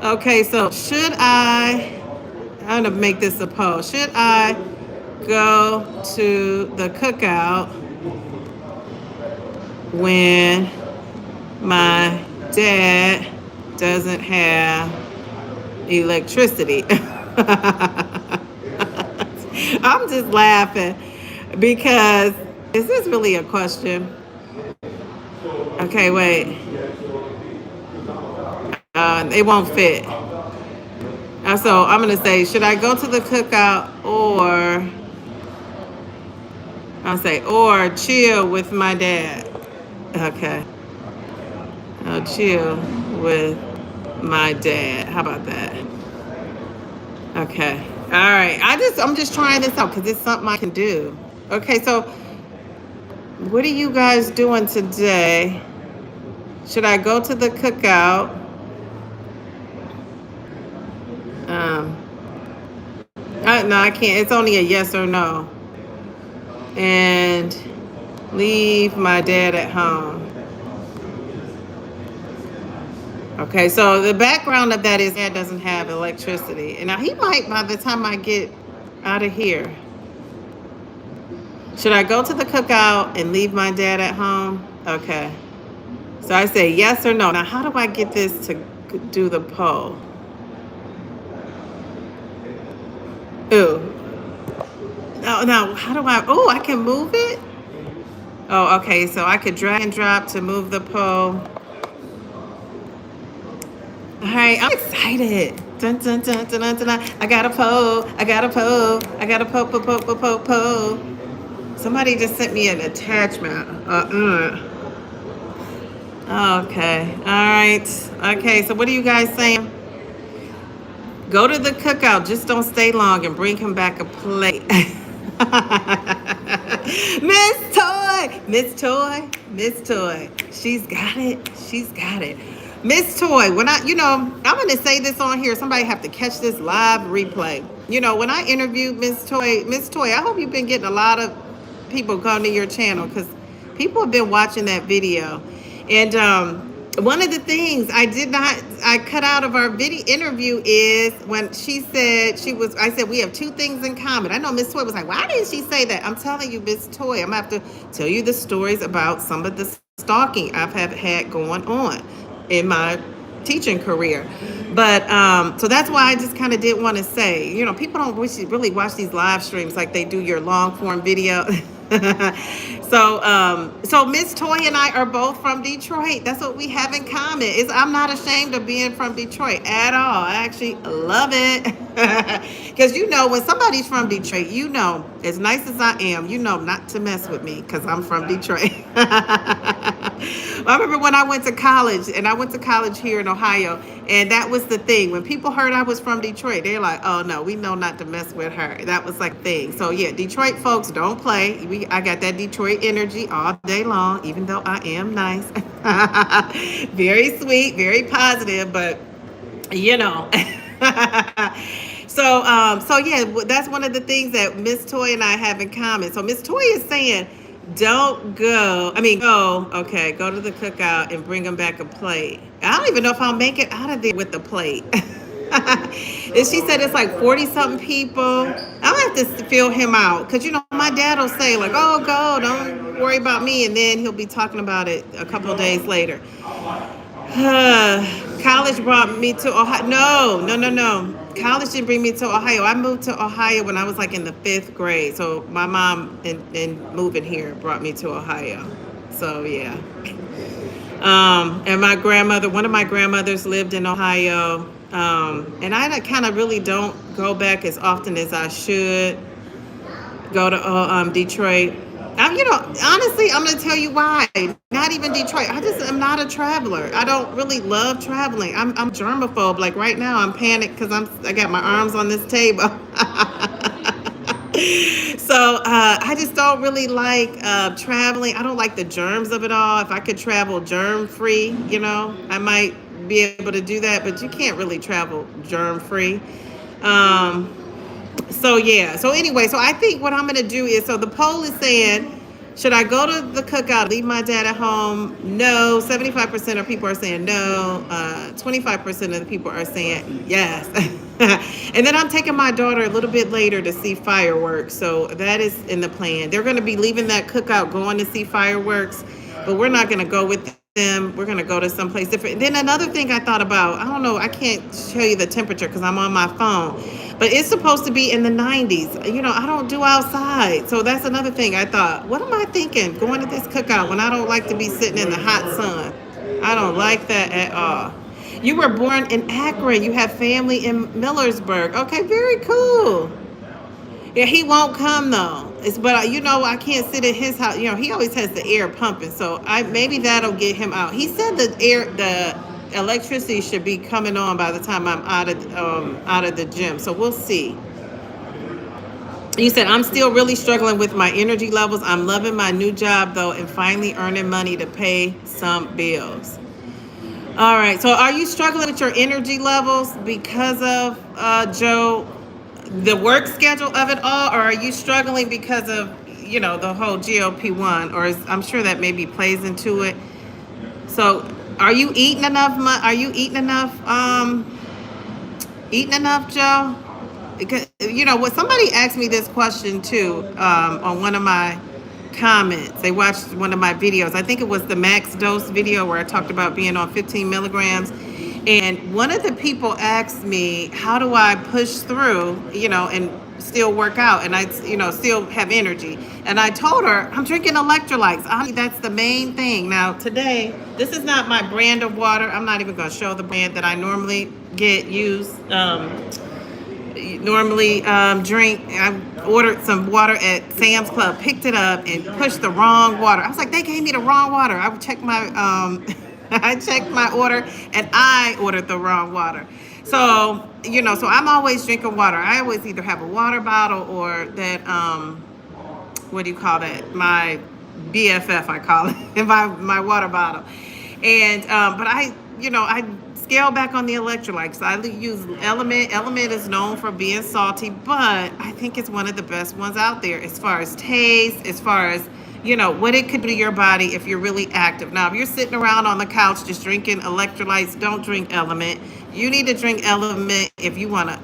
Okay, so should I I'm gonna make this a poll. Should I go to the cookout when my dad doesn't have electricity? I'm just laughing because is this really a question? Okay, wait. It won't fit. So I'm gonna say, should I go to the cookout or I'll say or chill with my dad? Okay, I'll chill with my dad. How about that? Okay. All right. I'm just trying this out because it's something I can do. Okay, so what are you guys doing today? Should I go to the cookout? Um, no, I can't. It's only a yes or no. And leave my dad at home. Okay, so the background of that is dad doesn't have electricity. And now he might by the time I get out of here. Should I go to the cookout and leave my dad at home? Okay. So I say yes or no. Now, how do I get this to do the poll? Ooh. No, how do I? Oh, I can move it? Oh, okay. So I could drag and drop to move the poll. All right, I'm excited. Dun, dun, dun, dun, dun, dun. I got a poll. I got a poll. I got a poll. Somebody just sent me an attachment. Okay. All right. Okay. So what are you guys saying? Go to the cookout. Just don't stay long and bring him back a plate. Miss Toy. She's got it. Miss Toy, when I'm going to say this on here. Somebody have to catch this live replay. When I interviewed Miss Toy, I hope you've been getting a lot of people come to your channel because people have been watching that video. And one of the things I cut out of our video interview is when she said I said, we have two things in common. I know Miss Toy was like, why didn't she say that? I'm telling you, Miss Toy, I'm going to have to tell you the stories about some of the stalking I've had going on in my teaching career. But so that's why I just kind of didn't want to say, people don't really watch these live streams like they do your long form video. So Miss Toy and I are both from Detroit. That's what we have in common. I'm not ashamed of being from Detroit at all. I actually love it. Because when somebody's from Detroit, as nice as I am, not to mess with me because I'm from Detroit. I remember when I went to college, and I went to college here in Ohio, and that was the thing. When people heard I was from Detroit, they're like, oh no, we know not to mess with her. That was like the thing. So yeah, Detroit folks, don't play. I got that Detroit energy all day long, even though I am nice. Very sweet, very positive, but So yeah, that's one of the things that Miss Toy and I have in common. So Miss Toy is saying, don't go. Go to the cookout and bring them back a plate. I don't even know if I'll make it out of there with the plate. And she said it's like 40 something people. I'll have to feel him out. Because, my dad will say like, oh, go, don't worry about me. And then he'll be talking about it a couple of days later. College brought me to Ohio. No. College didn't bring me to Ohio. I moved to Ohio when I was like in the 5th grade. So my mom and moving here brought me to Ohio. So yeah. And my grandmother, one of my grandmothers lived in Ohio. And I kind of really don't go back as often as I should go to Detroit. Honestly, I'm going to tell you why. Not even Detroit. I'm not a traveler. I don't really love traveling. I'm germaphobe. Like right now, I'm panicked because I got my arms on this table. So I just don't really like traveling. I don't like the germs of it all. If I could travel germ-free, I might be able to do that. But you can't really travel germ-free. So yeah. So anyway, so I think what I'm going to do is, so the poll is saying, should I go to the cookout, leave my dad at home? No. 75% of people are saying no. 25% of the people are saying yes. And then I'm taking my daughter a little bit later to see fireworks. So that is in the plan. They're going to be leaving that cookout, going to see fireworks, but we're not going to go with them. We're going to go to someplace different. Then another thing I thought about, I don't know, I can't tell you the temperature because I'm on my phone, but it's supposed to be in the 90s. I don't do outside. So that's another thing I thought, what am I thinking going to this cookout when I don't like to be sitting in the hot sun? I don't like that at all. You were born in Akron. You have family in Millersburg. Okay, very cool. Yeah, he won't come though. But I can't sit in his house. He always has the air pumping, so I maybe that'll get him out. He said the electricity should be coming on by the time I'm out of the gym. So we'll see. You said I'm still really struggling with my energy levels. I'm loving my new job though, and finally earning money to pay some bills. All right. So, are you struggling with your energy levels because of Joe, the work schedule of it all, or are you struggling because of the whole GLP-1, or I'm sure that maybe plays into it. So, are you eating enough? Are you eating enough, Joe? Because what somebody asked me this question too on one of my comments. They watched one of my videos. I think it was the max dose video where I talked about being on 15 milligrams. And one of the people asked me, how do I push through, and still work out and still have energy? And I told her, I'm drinking electrolytes. That's the main thing. Now, today, this is not my brand of water. I'm not even going to show the brand that I normally get used. Drink. I ordered some water at Sam's Club, picked it up, and pushed the wrong water. I was like, they gave me the wrong water. I checked my I checked my order, and I ordered the wrong water. So so I'm always drinking water. I always either have a water bottle or that what do you call that? My BFF, I call it, my water bottle. And but I scale back on the electrolytes. I use LMNT. LMNT is known for being salty, but I think it's one of the best ones out there as far as taste, as far as what it could do to your body if you're really active. Now, if you're sitting around on the couch just drinking electrolytes, don't drink LMNT. You need to drink LMNT if you want to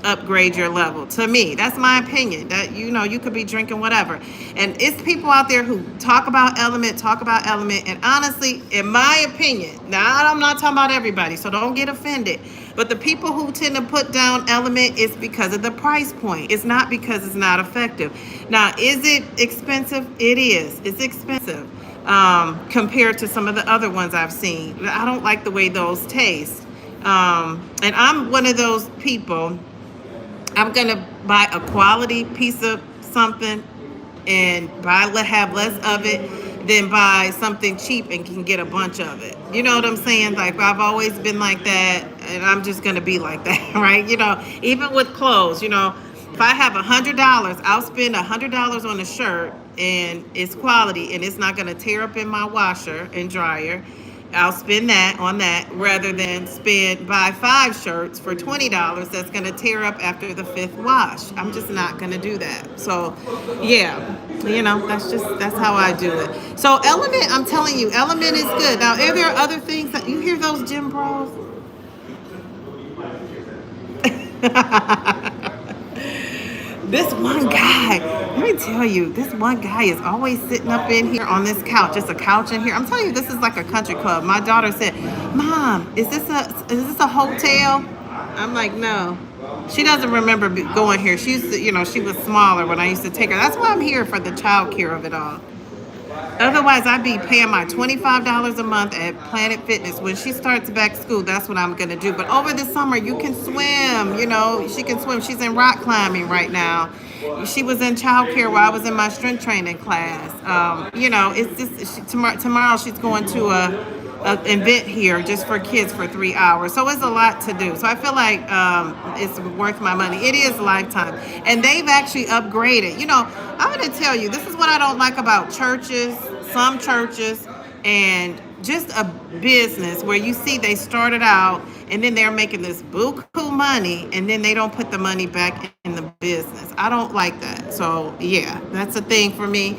upgrade your level. To me, that's my opinion. That you could be drinking whatever, and it's people out there who talk about LMNT, and honestly, in my opinion, now I'm not talking about everybody, so don't get offended, but the people who tend to put down LMNT is because of the price point. It's not because it's not effective. Now, is it expensive? It is. It's expensive compared to some of the other ones I've seen. I don't like the way those taste, and I'm one of those people. I'm gonna buy a quality piece of something and have less of it than buy something cheap and can get a bunch of it. You know what I'm saying? Like, I've always been like that, and I'm just gonna be like that, right? Even with clothes, if I have $100, I'll spend $100 on a shirt and it's quality and it's not gonna tear up in my washer and dryer. I'll spend that on that rather than buy 5 shirts for $20 that's going to tear up after the 5th wash. I'm just not going to do that. So, yeah, that's how I do it. So, LMNT, I'm telling you, LMNT is good. Now, are there other things that you hear those gym bros? This one guy, let me tell you, this one guy is always sitting up in here on this couch. It's a couch in here. I'm telling you, this is like a country club. My daughter said, "Mom, is this a hotel?" I'm like, "No." She doesn't remember going here. She used to, she was smaller when I used to take her. That's why I'm here, for the child care of it all. Otherwise, I'd be paying my $25 a month at Planet Fitness. When she starts back school, that's what I'm going to do. But over the summer, you can swim. She can swim. She's in rock climbing right now. She was in childcare while I was in my strength training class. It's just tomorrow she's going to a event here just for kids for 3 hours. So it's a lot to do. So I feel like it's worth my money. It is Lifetime. And they've actually upgraded. I'm going to tell you, this is what I don't like about churches, some churches, and just a business where you see they started out and then they're making this buku money and then they don't put the money back in the business. I don't like that. So, yeah, that's a thing for me.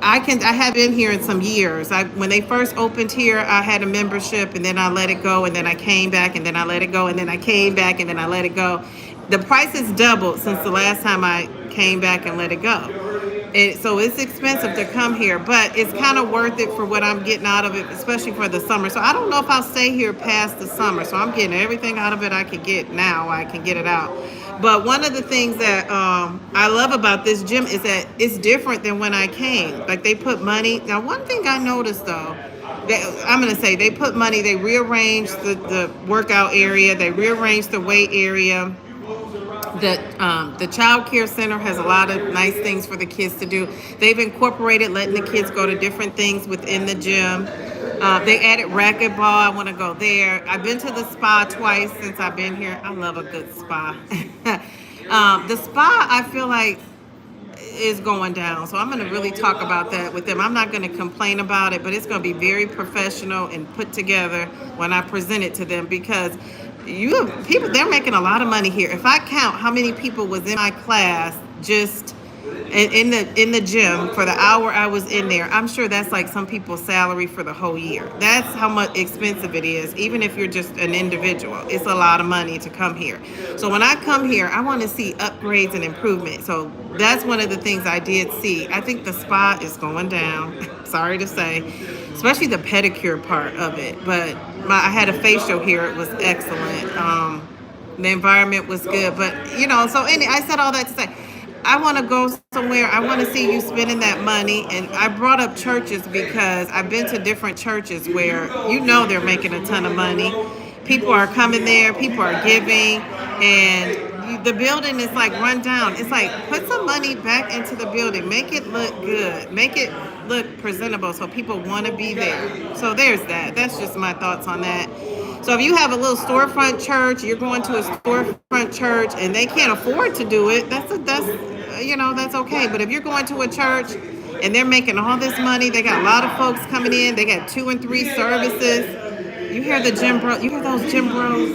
I have been here in some years. I When they first opened here, I had a membership and then I let it go and then I came back and then I let it go and then I came back and then I let it go. The price has doubled since the last time I came back and let it go. So it's expensive to come here, but it's kind of worth it for what I'm getting out of it, especially for the summer. So I don't know if I'll stay here past the summer. So I'm getting everything out of it I can get now. I can get it out. But one of the things that I love about this gym is that it's different than when I came. Like they put money. Now, one thing I noticed though, I'm going to say they put money, they rearranged the workout area, they rearranged the weight area. The child care center has a lot of nice things for the kids to do. They've incorporated letting the kids go to different things within the gym. They added racquetball. I want to go there. I've been to the spa twice since I've been here. I love a good spa. The spa, I feel like, is going down. So I'm going to really talk about that with them. I'm not going to complain about it, but it's going to be very professional and put together when I present it to them, because people, they're making a lot of money here. If I count how many people was in my class just in the gym for the hour I was in there, I'm sure that's like some people's salary for the whole year. That's how much expensive it is. Even if you're just an individual, it's a lot of money to come here. So when I come here, I want to see upgrades and improvement. So that's one of the things I did see. I think the spa is going down. Sorry to say, especially the pedicure part of it. But I had a facial here. It was excellent. The environment was good. But, so I said all that to say, I want to go somewhere. I want to see you spending that money. And I brought up churches because I've been to different churches where they're making a ton of money. People are coming there. People are giving. And the building is like run down. It's like, put some money back into the building. Make it look good. Make it look presentable so people want to be there. So there's that. That's just my thoughts on that. So if you have a little storefront church, you're going to a storefront church and they can't afford to do it, that's okay. But if you're going to a church and they're making all this money, they got a lot of folks coming in, they got 2 and 3 services. You hear the gym bro, you hear those gym bros?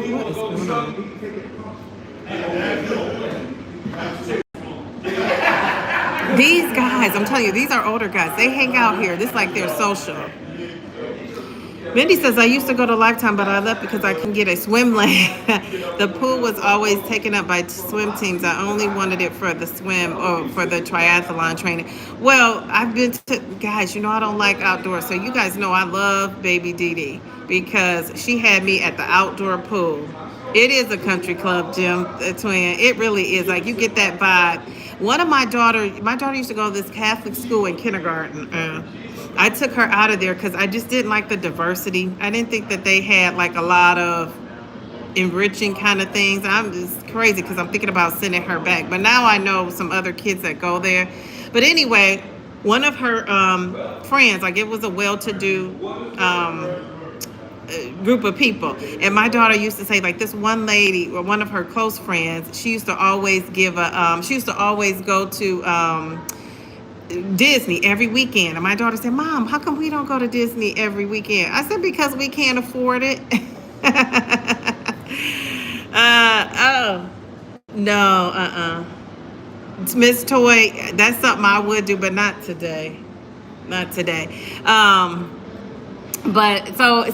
What is going on? These guys, I'm telling you, these are older guys. They hang out here. This is like their social. Mindy says, I used to go to Lifetime, but I left because I couldn't get a swim lane. The pool was always taken up by swim teams. I only wanted it for the swim or for the triathlon training. Well, I've been to, guys, I don't like outdoors. So you guys know I love baby Dee Dee because she had me at the outdoor pool. It is a country club gym, twin. It really is. Like, you get that vibe. My daughter used to go to this Catholic school in kindergarten. I took her out of there because I just didn't like the diversity. I didn't think that they had like a lot of enriching kind of things. I'm just crazy because I'm thinking about sending her back. But now I know some other kids that go there. But anyway, one of her friends, like it was a well-to-do group of people, and my daughter used to say, like, this one lady or one of her close friends, she used to always go to Disney every weekend. And my daughter said, Mom, how come we don't go to Disney every weekend? I said, because we can't afford it. Oh no, Miss Toy, that's something I would do, but not today. But so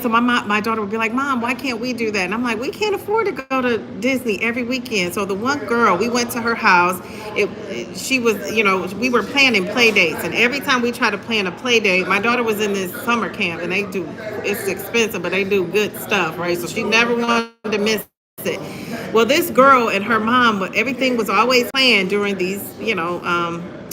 my daughter would be like, Mom, why can't we do that? And I'm like, we can't afford to go to Disney every weekend. So the one girl, we went to her house. She was, we were planning play dates, and every time we try to plan a play date, my daughter was in this summer camp, and it's expensive, but they do good stuff, right? So she never wanted to miss it. Well, this girl and her mom, everything was always planned during these,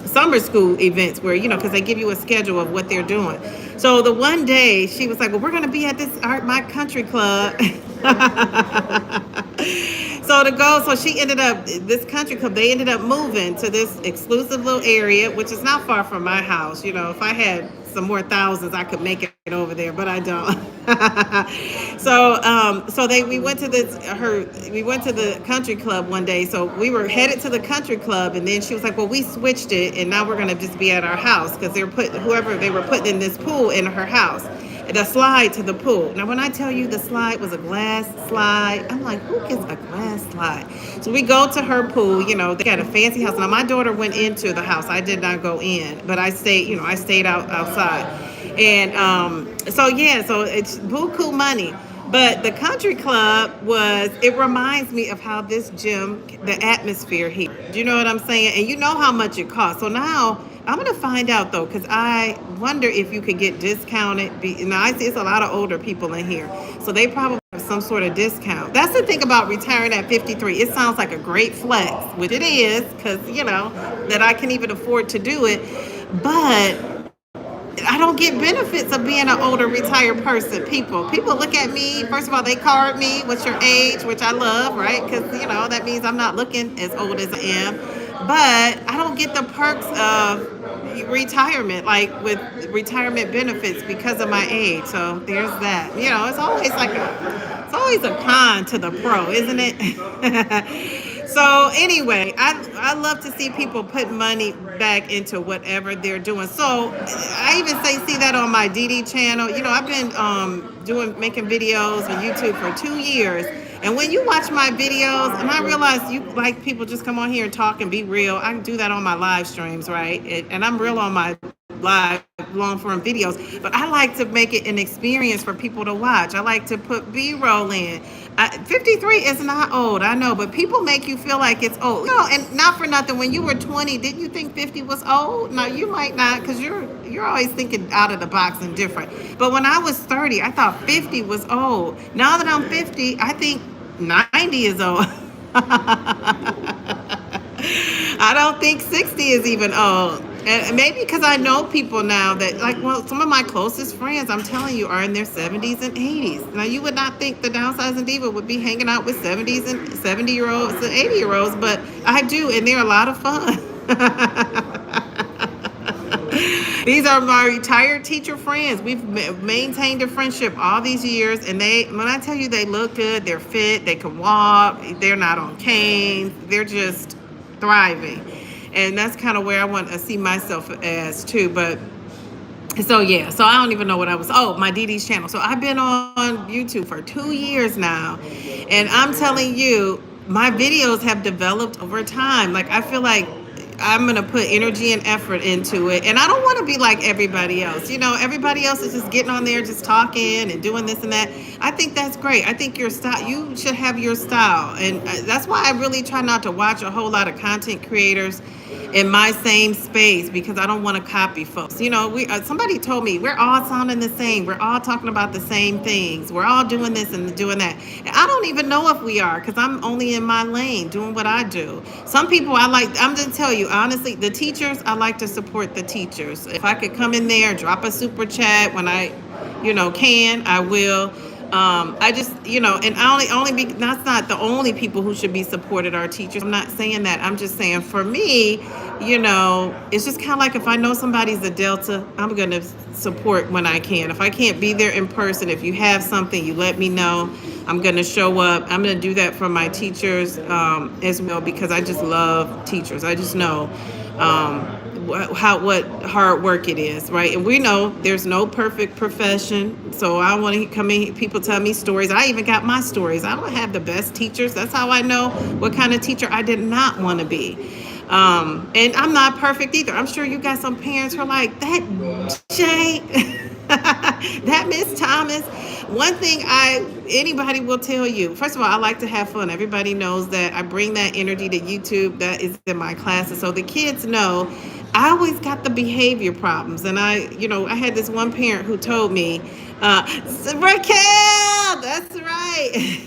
summer school events where, because they give you a schedule of what they're doing. So the one day she was like, well, we're going to be at this my country club. So she ended up, this country club, they ended up moving to this exclusive little area, which is not far from my house. If I had some more thousands, I could make it over there, but I don't. We went to the country club one day. So we were headed to the country club, and then she was like, well, we switched it, and now we're going to just be at our house because they were putting in this pool in her house. the slide to the pool. Now, when I tell you the slide was a glass slide, I'm like, who gets a glass slide? So we go to her pool. They got a fancy house. Now, my daughter went into the house. I did not go in, but I stayed. I stayed outside, and so yeah, so it's buku money. But the country club it reminds me of how this gym, the atmosphere here. Do you know what I'm saying? And you know how much it costs. So now I'm going to find out though, because I wonder if you could get discounted. Now I see it's a lot of older people in here. So they probably have some sort of discount. That's the thing about retiring at 53. It sounds like a great flex, which it is, because, that I can even afford to do it. But I don't get benefits of being an older retired person. People look at me. First of all, they card me, what's your age, which I love, right? Because, that means I'm not looking as old as I am. But I don't get the perks of retirement, like with retirement benefits because of my age. So there's that. It's always a con to the pro, isn't it? So anyway, I love to see people put money back into whatever they're doing. So I even see that on my DD channel. I've been making videos on YouTube for 2 years. And when you watch my videos, and I realize you like people just come on here and talk and be real. I can do that on my live streams, right? And I'm real on my live long form videos, but I like to make it an experience for people to watch. I like to put B-roll in. 53 is not old, I know, but people make you feel like it's old. And not for nothing, when you were 20, didn't you think 50 was old? No, you might not, because you're always thinking out of the box and different. But when I was 30, I thought 50 was old. Now that I'm 50, I think 90 is old. I don't think 60 is even old. And maybe because I know people now that, some of my closest friends, I'm telling you, are in their 70s and 80s. Now, you would not think the Downsizing Diva would be hanging out with 70s and 70-year-olds and 80-year-olds, but I do, and they're a lot of fun. These are my retired teacher friends. We've maintained a friendship all these years, and when I tell you they look good, they're fit, they can walk, they're not on canes, they're just thriving. And that's kind of where I want to see myself as too. But so yeah, so I don't even know what my DD's channel. So I've been on YouTube for 2 years now, and I'm telling you, my videos have developed over time. Like, I feel like I'm going to put energy and effort into it. And I don't want to be like everybody else. Everybody else is just getting on there, just talking and doing this and that. I think that's great. I think your style, you should have your style. And that's why I really try not to watch a whole lot of content creators in my same space, because I don't want to copy folks. Somebody told me we're all sounding the same. We're all talking about the same things. We're all doing this and doing that. And I don't even know if we are, because I'm only in my lane doing what I do. Some people I'm going to tell you, honestly, the teachers, I like to support the teachers. If I could come in there, drop a super chat when I, can, I will. I just, and that's not the only people who should be supported are teachers. I'm not saying that. I'm just saying, for me, it's just kind of like, if I know somebody's a Delta, I'm going to support when I can. If I can't be there in person, if you have something, you let me know. I'm going to show up. I'm going to do that for my teachers as well, because I just love teachers. I just know what hard work it is, right? And we know there's no perfect profession. So I want to come in, people tell me stories. I even got my stories. I don't have the best teachers. That's how I know what kind of teacher I did not want to be. And I'm not perfect either. I'm sure you got some parents who are like, that Jay, that Miss Thomas. One thing anybody will tell you, first of all, I like to have fun. Everybody knows that I bring that energy to YouTube. That is in my classes. So the kids know I always got the behavior problems. And I had this one parent who told me, Raquel, that's right.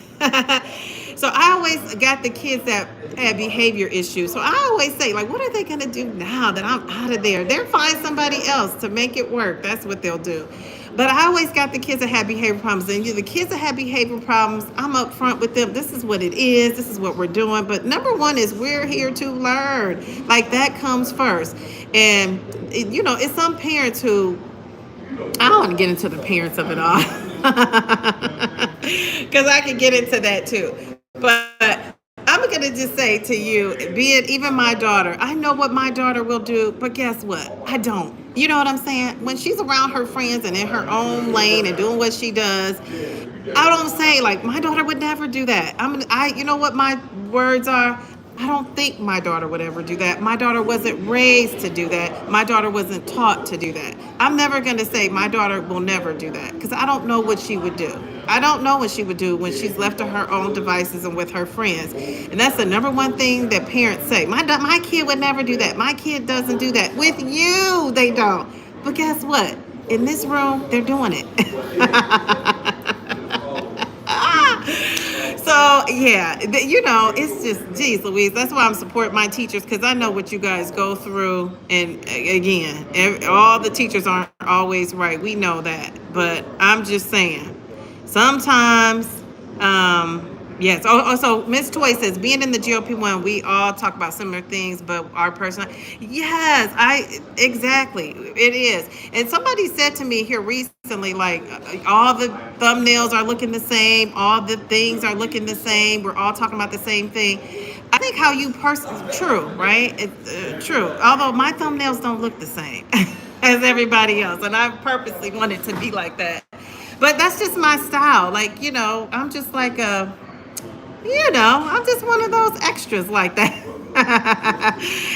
So I always got the kids that had behavior issues. So I always say, what are they going to do now that I'm out of there? They'll find somebody else to make it work. That's what they'll do. But I always got the kids that had behavior problems. And the kids that have behavior problems, I'm up front with them. This is what it is. This is what we're doing. But number one is we're here to learn. That comes first. And, it's some parents who, I don't want to get into the parents of it all, because I could get into that too. But I'm going to just say to you, be it even my daughter, I know what my daughter will do, but guess what? I don't. You know what I'm saying? When she's around her friends and in her own lane and doing what she does, I don't say like my daughter would never do that. You know what my words are? I don't think my daughter would ever do that. My daughter wasn't raised to do that. My daughter wasn't taught to do that. I'm never going to say my daughter will never do that because I don't know what she would do. I don't know what she would do when she's left to her own devices and with her friends. And that's the number one thing that parents say. My kid would never do that. My kid doesn't do that. With you, they don't. But guess what? In this room, they're doing it. So yeah, it's just, geez, Louise. That's why I'm supporting my teachers because I know what you guys go through. And again, all the teachers aren't always right. We know that, but I'm just saying, sometimes, yes. So Miss Toy says, being in the GOP1, we all talk about similar things, but our personal. Yes, exactly. It is. And somebody said to me here recently, like, all the thumbnails are looking the same, all the things are looking the same. We're all talking about the same thing. I think how you true, right? It's true. Although my thumbnails don't look the same as everybody else, and I purposely wanted to be like that. But that's just my style. Like, I'm just like I'm just one of those extras like that.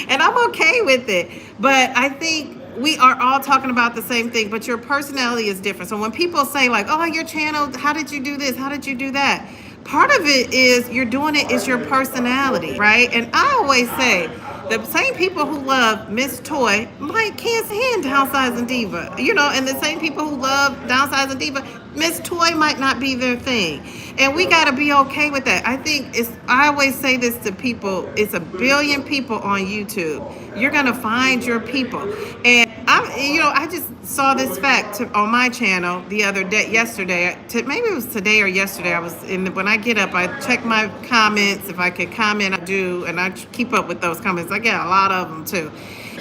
And I'm okay with it. But I think we are all talking about the same thing, but your personality is different. So when people say like, oh, your channel, how did you do this? How did you do that? Part of it is you're doing it is your personality, right? And I always say, the same people who love Miss Toy can't stand Downsizing Diva, and the same people who love Downsizing Diva, Miss Toy might not be their thing. And we got to be okay with that. I always say this to people, it's 1 billion people on YouTube. You're going to find your people. And I just saw this fact on my channel the other day, yesterday, maybe it was today or yesterday. When I get up, I check my comments. If I could comment, I do. And I keep up with those comments. I get a lot of them too.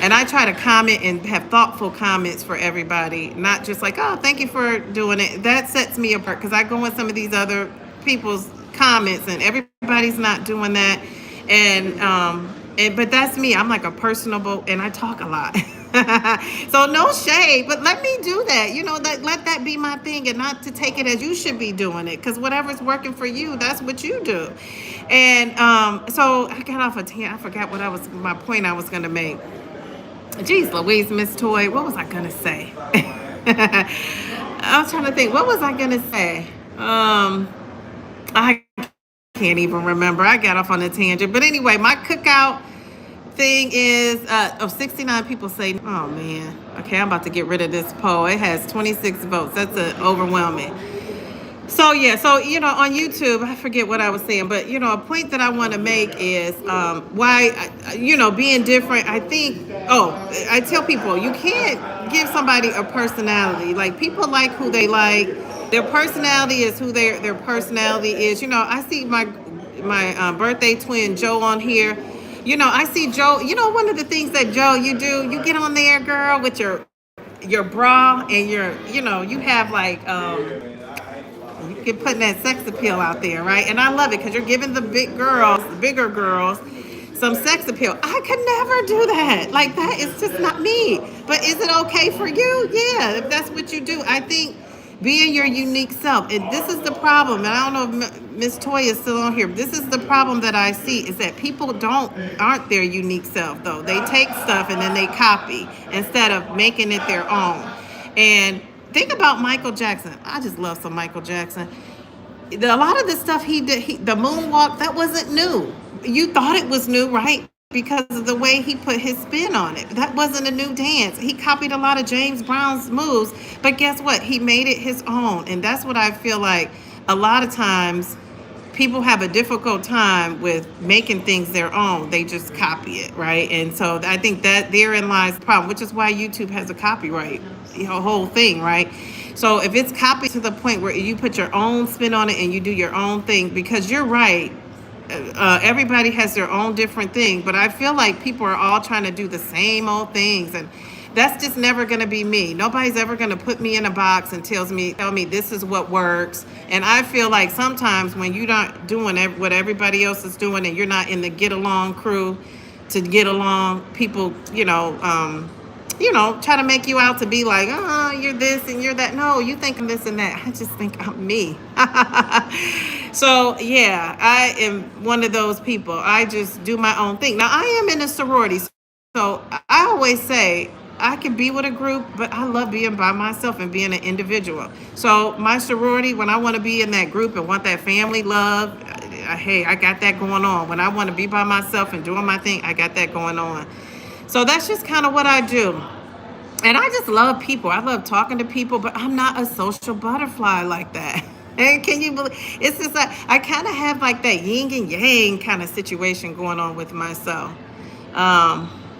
And I try to comment and have thoughtful comments for everybody, not just like, oh, thank you for doing it. That sets me apart because I go in some of these other people's comments and everybody's not doing that. But that's me. I'm like a personable, and I talk a lot. So no shade, but let me do that. Let that be my thing, and not to take it as you should be doing it, because whatever's working for you, that's what you do. And so I got off a tangent. I forgot my point I was going to make. Geez, Louise, Miss Toy, what was I going to say? I was trying to think, what was I going to say? I can't even remember. I got off on a tangent. But anyway, my cookout thing is 69 people say, oh man, okay, I'm about to get rid of this poll. It has 26 votes. That's overwhelming. So yeah, on YouTube, I forget what I was saying, but a point that I want to make is why being different. I tell people you can't give somebody a personality. Like, people like who they like. Their personality is who their personality is. I see my birthday twin Joe on here. I see Joe. One of the things that Joe, you do, you get on there, girl, with your bra and you have like you can put that sex appeal out there, right? And I love it because you're giving the bigger girls, some sex appeal. I could never do that. Like, that is just not me. But is it okay for you? Yeah, if that's what you do. I think being your unique self. And this is the problem. And I don't know if Miss Toy is still on here. This is the problem that I see, is that people aren't their unique self, though. They take stuff and then they copy instead of making it their own. And think about Michael Jackson. I just love some Michael Jackson. A lot of the stuff he did, the moonwalk, that wasn't new. You thought it was new, right? Because of the way he put his spin on it. That wasn't a new dance. He copied a lot of James Brown's moves, but guess what? He made it his own. And that's what I feel like a lot of times people have a difficult time with making things their own. They just copy it, right? And so I think that therein lies the problem, which is why YouTube has a copyright, whole thing, right? So if it's copied to the point where you put your own spin on it and you do your own thing, because you're right, everybody has their own different thing, but I feel like people are all trying to do the same old things, and that's just never going to be me. Nobody's ever going to put me in a box and tell me this is what works. And I feel like sometimes when you're not doing what everybody else is doing, and you're not in the get along crew to get along, people, try to make you out to be like, oh, you're this and you're that. No, you think I'm this and that. I just think I'm me. So, yeah, I am one of those people. I just do my own thing. Now, I am in a sorority. So I always say I can be with a group, but I love being by myself and being an individual. So my sorority, when I want to be in that group and want that family love, hey, I got that going on. When I want to be by myself and doing my thing, I got that going on. So that's just kind of what I do. And I just love people. I love talking to people, but I'm not a social butterfly like that. And can you believe it's just like I kind of have like that yin and yang kind of situation going on with myself.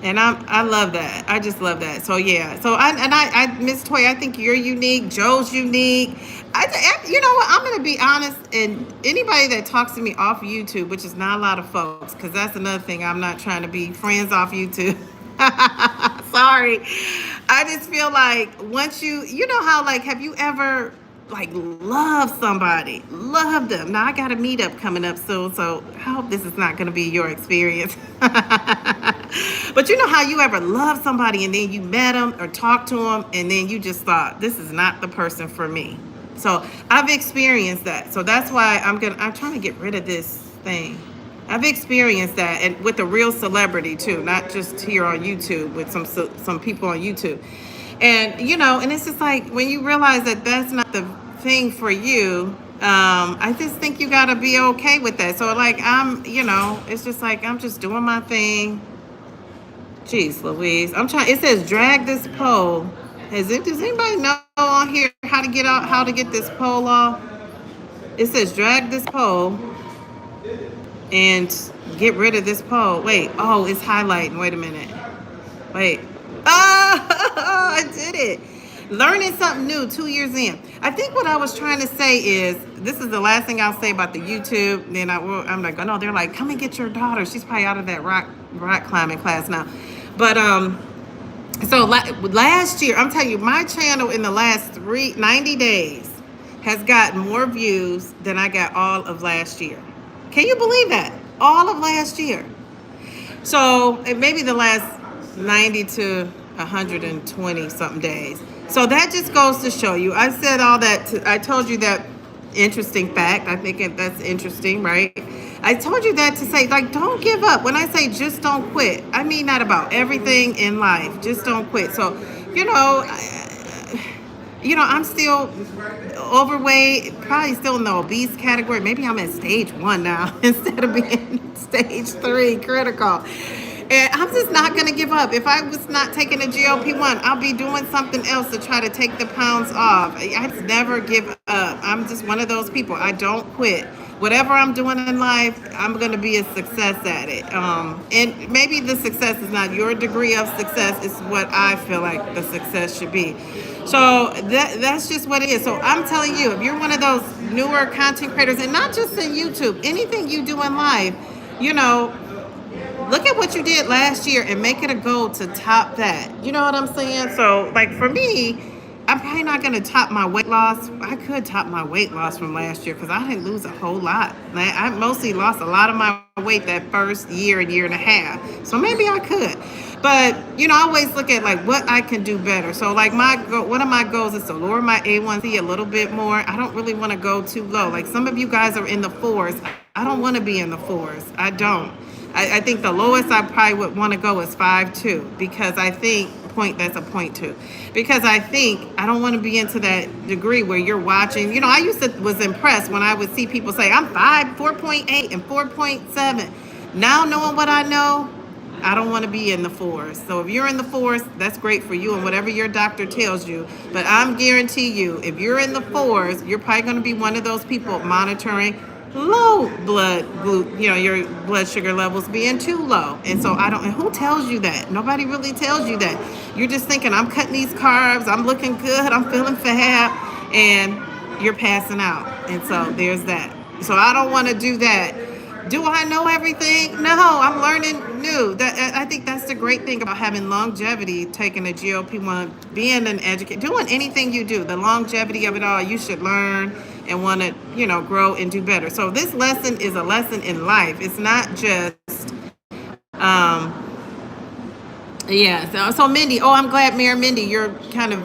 And I love that. I just love that. So yeah. So I Miss Toy, I think you're unique. Joe's unique. You know what? I'm gonna be honest. And anybody that talks to me off YouTube, which is not a lot of folks, because that's another thing. I'm not trying to be friends off YouTube. Sorry. I just feel like once you know how like have you ever like love somebody, love them. Now I got a meetup coming up soon, so I hope this is not going to be your experience. But you know how you ever love somebody and then you met them or talked to them and then you just thought this is not the person for me. So I've experienced that. So that's why I'm trying to get rid of this thing. I've experienced that, and with a real celebrity too, not just here on YouTube with some people on YouTube. And and it's just like when you realize that that's not the thing for you, I just think you got to be okay with that. So like it's just like I'm just doing my thing. Jeez Louise, I'm trying. It says drag this pole. Does anybody know on here how to get this pole off? It says drag this pole and get rid of this pole. Wait, oh, it's highlighting. Wait a minute. Wait. Oh, I did it. Learning something new 2 years in. I think what I was trying to say is, this is the last thing I'll say about the YouTube. Then I'm like, oh no, they're like, come and get your daughter. She's probably out of that rock climbing class now. But so last year, I'm telling you, my channel in the last 90 days has got more views than I got all of last year. Can you believe that? All of last year. So maybe the last 90 to 120 something days. So that just goes to show you. I said all that. I told you that interesting fact. I think that's interesting, right? I told you that to say, like, don't give up. When I say just don't quit, I mean that about everything in life. Just don't quit. So, I'm still overweight, probably still in the obese category. Maybe I'm at stage 1 now instead of being stage 3 critical. And I'm just not going to give up. If I was not taking a GLP-1, I'll be doing something else to try to take the pounds off. I just never give up. I'm just one of those people. I don't quit. Whatever I'm doing in life, I'm going to be a success at it. And maybe the success is not your degree of success. It's what I feel like the success should be. So that's just what it is. So I'm telling you, if you're one of those newer content creators, and not just in YouTube, anything you do in life, look at what you did last year and make it a goal to top that. You know what I'm saying? So, like for me, I'm probably not going to top my weight loss. I could top my weight loss from last year because I didn't lose a whole lot. I mostly lost a lot of my weight that first year and a half. So maybe I could. But, I always look at like what I can do better. So like one of my goals is to lower my A1C a little bit more. I don't really want to go too low. Like some of you guys are in the 4s. I don't want to be in the 4s. I don't. I think the lowest I probably would want to go is 5.2 because I think that's a 0.2 because I think I don't want to be into that degree where you're watching. I was impressed when I would see people say I'm 4.8 and 4.7. Now knowing what I know, I don't want to be in the 4s. So if you're in the 4s, that's great for you and whatever your doctor tells you. But I'm guarantee you, if you're in the 4s, you're probably going to be one of those people monitoring low your blood sugar levels being too low. And so and who tells you that? Nobody really tells you that. You're just thinking, I'm cutting these carbs, I'm looking good, I'm feeling fab, and you're passing out. And so there's that. So I don't want to do that. Do I know everything? No, I'm learning new. I think that's the great thing about having longevity, taking a GLP-1, being an educator, doing anything you do, the longevity of it all, you should learn and want to, grow and do better. So this lesson is a lesson in life. It's not just, Yeah. So Mindy, oh, I'm glad, Mayor Mindy, you're kind of,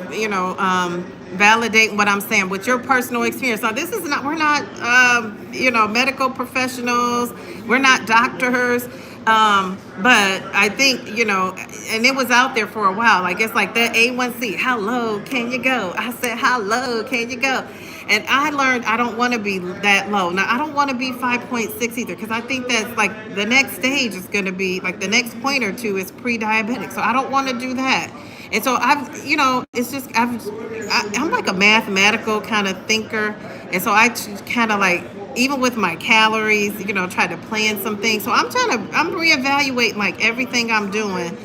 validating what I'm saying with your personal experience. Now, this is not, we're not, medical professionals. We're not doctors. But I think, and it was out there for a while. Like, it's like that A1C, how low can you go? I said, how low can you go? And I learned I don't want to be that low. Now, I don't want to be 5.6 either, because I think that's like the next stage is going to be like the next point or two is pre-diabetic. So I don't want to do that. And so it's just I'm like a mathematical kind of thinker, and so I kind of like, even with my calories, try to plan some things. So I'm reevaluating like everything I'm doing.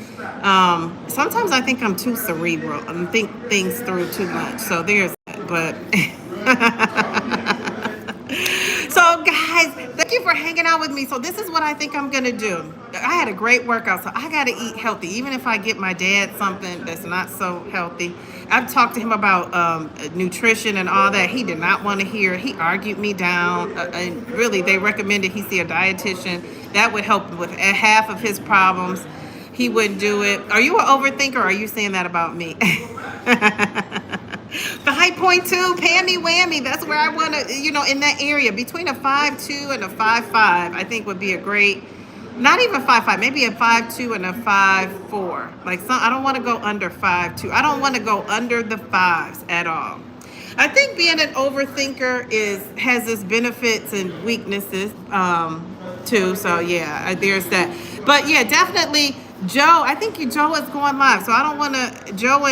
Sometimes I think I'm too cerebral and think things through too much. So there's that. But so, guys, thank you for hanging out with me. So, this is what I think I'm going to do. I had a great workout, so I got to eat healthy, even if I get my dad something that's not so healthy. I've talked to him about nutrition and all that. He did not want to hear. He argued me down. And really, they recommended he see a dietitian. That would help with half of his problems. He wouldn't do it. Are you an overthinker, or are you saying that about me? 5.2, Pammy Whammy. That's where I want to, in that area between a 5.2 and a 5.5, I think would be a great, not even 5.5, maybe a 5.2 and a 5.4. Like, I don't want to go under 5.2. I don't want to go under the fives at all. I think being an overthinker has its benefits and weaknesses too. So yeah, there's that. But yeah, definitely Joe. I think Joe is going live, so I don't want to. Joe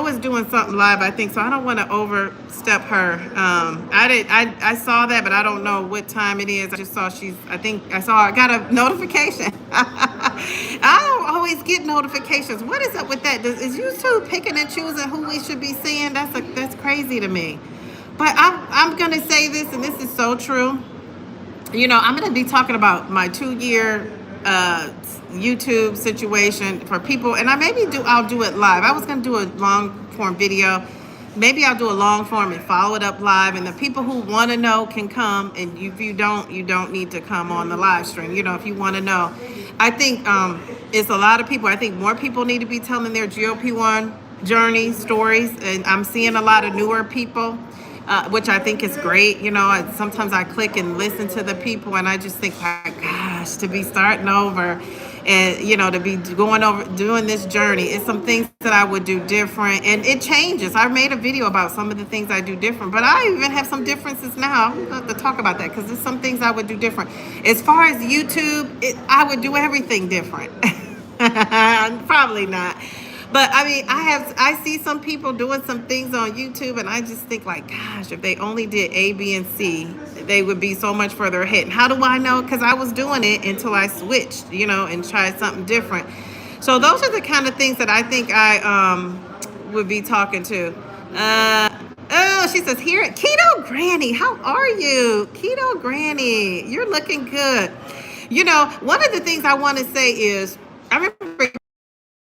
is doing something live, I think. So I don't want to overstep her. I saw that, but I don't know what time it is. I just saw I got a notification. I don't always get notifications. What is up with that? Is YouTube picking and choosing who we should be seeing? That's crazy to me. But I'm gonna say this, and this is so true. I'm gonna be talking about my 2-year YouTube situation for people, and I'll do it live. I was gonna do a long form video. Maybe I'll do a long form and follow it up live, and the people who want to know can come, and if you don't need to come on the live stream. If you want to know. I think it's a lot of people. I think more people need to be telling their GLP-1 journey stories, and I'm seeing a lot of newer people, which I think is great. Sometimes I click and listen to the people, and I just think, my gosh, to be starting over and, to be doing this journey, it's some things that I would do different, and it changes. I made a video about some of the things I do different, but I even have some differences now. I'm going to have to talk about that, because there's some things I would do different. As far as YouTube, I would do everything different. Probably not. But I mean, I see some people doing some things on YouTube, and I just think like, gosh, if they only did A, B, and C, they would be so much further ahead. And how do I know? Because I was doing it until I switched, and tried something different. So those are the kind of things that I think I would be talking to. Oh, she says, here, Keto Granny, how are you? Keto Granny, you're looking good. One of the things I want to say is, I remember,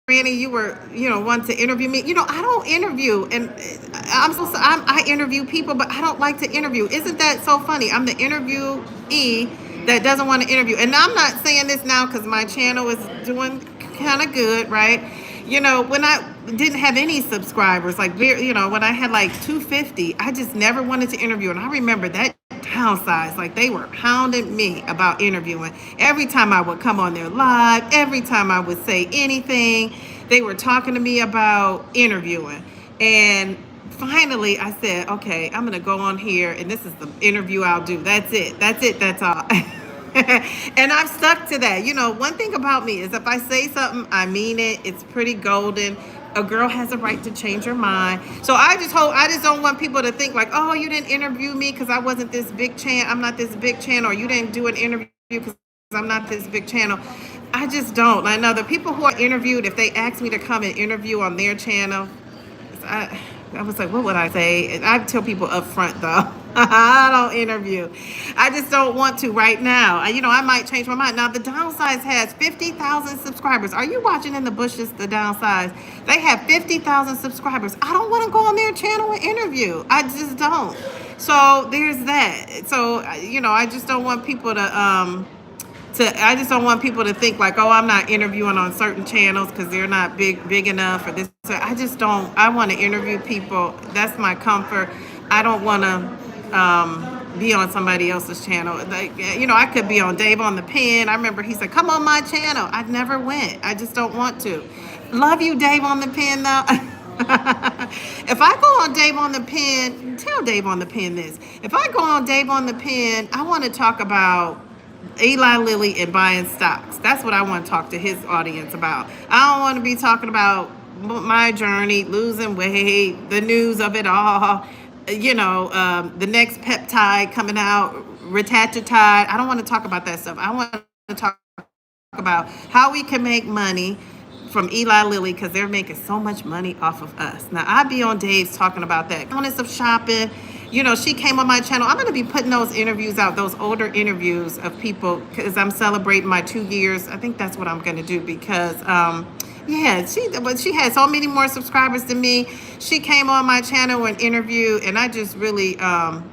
Granny, you were, wanting to interview me. I don't interview, and I interview people, but I don't like to interview. Isn't that so funny? I'm the interviewee that doesn't want to interview. And I'm not saying this now because my channel is doing kind of good, right? When I didn't have any subscribers, like, when I had like 250, I just never wanted to interview. And I remember that Downsize, like, they were hounding me about interviewing. Every time I would come on their live, every time I would say anything, they were talking to me about interviewing. And finally I said, okay, I'm gonna go on here, and this is the interview I'll do. That's it, that's all. And I've stuck to that. One thing about me is, if I say something, I mean it. It's pretty golden. A girl has a right to change her mind. So I just don't want people to think like, oh, you didn't interview me because I wasn't this big channel. I'm not this big channel. Or you didn't do an interview because I'm not this big channel. I just don't. I know the people who are interviewed, if they ask me to come and interview on their channel, I was like, what would I say? And I tell people up front, though, I don't interview. I just don't want to right now. I might change my mind. Now, the Downsize has 50,000 subscribers. Are you watching in the bushes, the Downsize? They have 50,000 subscribers. I don't want to go on their channel and interview. I just don't. So there's that. So, I just don't want people to I just don't want people to think like, oh, I'm not interviewing on certain channels because they're not big enough or this. I just don't. I want to interview people. That's my comfort. I don't want to be on somebody else's channel. Like, I could be on Dave on the Pen. I remember he said, "Come on my channel." I never went. I just don't want to. Love you, Dave on the Pen, though. If I go on Dave on the Pen, tell Dave on the Pen this. If I go on Dave on the Pen, I want to talk about Eli Lilly and buying stocks. That's what I want to talk to his audience about. I don't want to be talking about my journey, losing weight, the news of it all, the next peptide coming out, retatrutide. I don't want to talk about that stuff. I want to talk about how we can make money from Eli Lilly because they're making so much money off of us. Now, I be on Dave's talking about that. Honest of shopping. She came on my channel. I'm going to be putting those interviews out, those older interviews of people because I'm celebrating my 2 years. I think that's what I'm going to do because, she had so many more subscribers than me. She came on my channel and interviewed, and I just really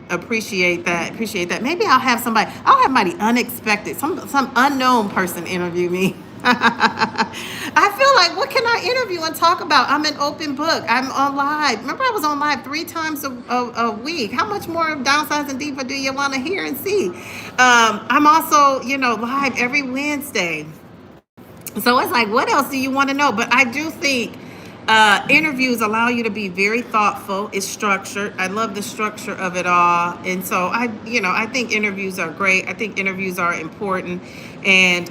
appreciate that. Maybe I'll have somebody unexpected, some unknown person interview me. I feel like, what can I interview and talk about? I'm an open book. I'm on live. Remember, I was on live 3 times a week. How much more of Downsizing Diva do you want to hear and see? I'm also, live every Wednesday. So it's like, what else do you want to know? But I do think interviews allow you to be very thoughtful. It's structured. I love the structure of it all. And so I think interviews are great. I think interviews are important. And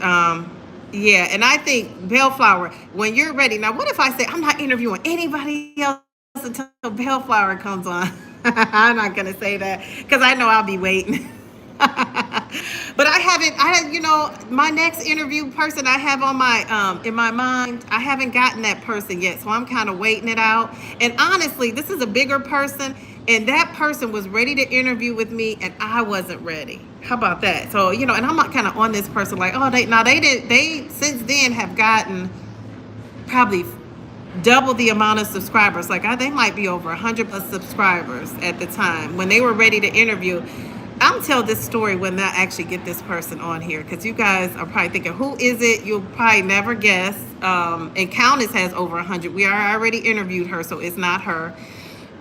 and I think Bellflower, when you're ready. Now, what if I say I'm not interviewing anybody else until Bellflower comes on? I'm not going to say that because I know I'll be waiting. But my next interview person I have on my in my mind, I haven't gotten that person yet. So I'm kind of waiting it out. And honestly, this is a bigger person. And that person was ready to interview with me, and I wasn't ready. How about that? So, and I'm not kind of on this person like, oh, they since then have gotten probably double the amount of subscribers. Like, they might be over 100 plus subscribers at the time when they were ready to interview. I'm tell this story when I actually get this person on here because you guys are probably thinking, who is it? You'll probably never guess. And Countess has over 100. We already interviewed her, so it's not her.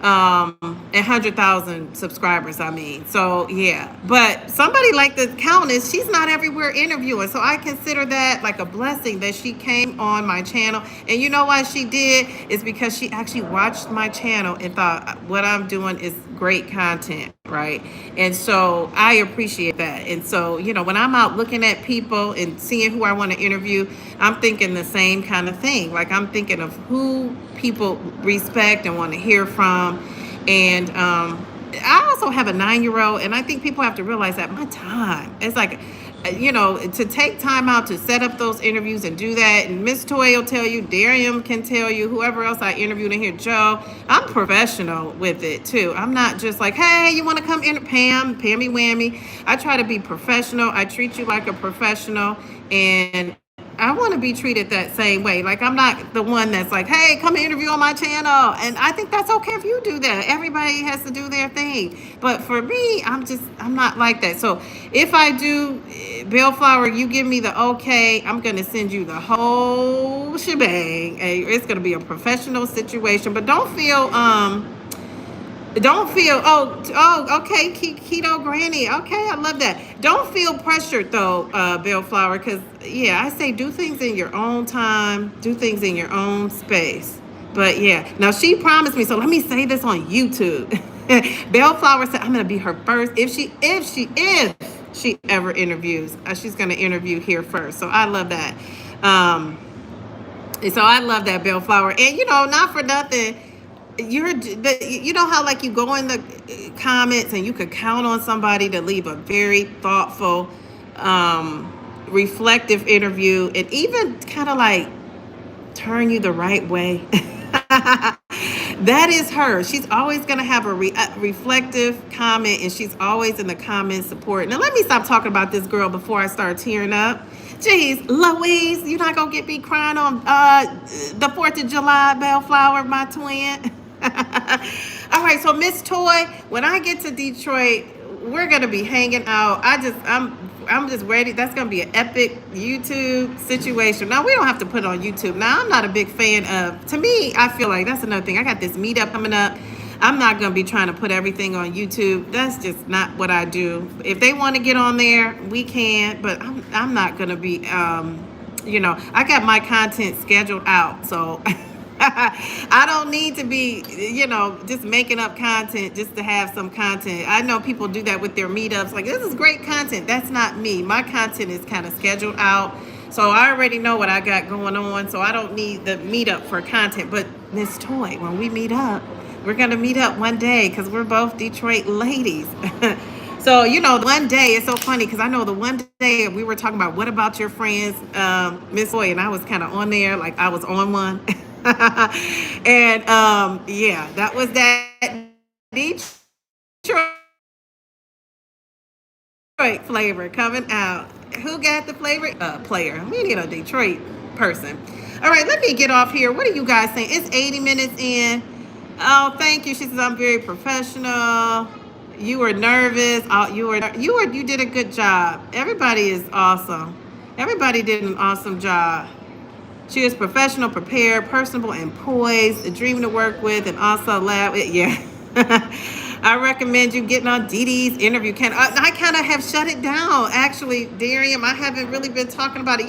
And 100,000 subscribers, so yeah, but somebody like the Countess, she's not everywhere interviewing, so I consider that like a blessing that she came on my channel. And you know why she did is because she actually watched my channel and thought what I'm doing is great content, right? And so I appreciate that. And so when I'm out looking at people and seeing who I want to interview, I'm thinking the same kind of thing. Like, I'm thinking of who people respect and want to hear from. And I also have a 9-year-old, and I think people have to realize that my time, it's like, to take time out to set up those interviews and do that. And Miss Toy will tell you, Darium can tell you, whoever else I interviewed in here, Joe, I'm professional with it too. I'm not just like, hey, you want to come in, Pammy Whammy. I try to be professional. I treat you like a professional, and I want to be treated that same way. Like, I'm not the one that's like, hey, come interview on my channel. And I think that's okay if you do that. Everybody has to do their thing. But for me, I'm not like that. So if I do, Bellflower, you give me the okay, I'm going to send you the whole shebang. It's going to be a professional situation. But don't feel, okay, keto granny. Okay, I love that. Don't feel pressured though, Bellflower, because I say do things in your own time, do things in your own space. But yeah, now she promised me, so let me say this on YouTube. Bellflower said I'm gonna be her first if she ever interviews. She's gonna interview here first. So I love that. So I love that, Bellflower, and not for nothing. How like you go in the comments and you could count on somebody to leave a very thoughtful, reflective interview, and even kind of like turn you the right way. That is her. She's always going to have a reflective comment, and she's always in the comments support. Now, let me stop talking about this girl before I start tearing up. Jeez, Louise, you're not going to get me crying on the 4th of July, Bellflower, my twin. All right, so Miss Toy, when I get to Detroit, we're going to be hanging out. I'm just ready. That's gonna be an epic YouTube situation. Now we don't have to put it on YouTube. Now I'm not a big fan of. To me, I feel like that's another thing. I got this meetup coming up. I'm not gonna be trying to put everything on YouTube. That's just not what I do. If they want to get on there, we can. But I'm not gonna be. I got my content scheduled out, so. I don't need to be, just making up content just to have some content. I know people do that with their meetups. Like, this is great content. That's not me. My content is kind of scheduled out. So I already know what I got going on. So I don't need the meetup for content. But Miss Toy, when we meet up, we're going to meet up one day because we're both Detroit ladies. So, one day, it's so funny because I know the one day we were talking about what about your friends, Miss Toy, and I was kind of on there, like I was on one. And yeah, that was that Detroit flavor coming out. Who got the flavor? Player. We need a Detroit person. All right, let me get off here. What are you guys saying? It's 80 minutes in. Oh, thank you. She says I'm very professional. You were nervous. You did a good job. Everybody is awesome. Everybody did an awesome job. She is professional, prepared, personable, and poised, dreaming to work with, and also laugh. Yeah. I recommend you getting on Dee Dee's interview. I kind of have shut it down, actually, Darian. I haven't really been talking about it.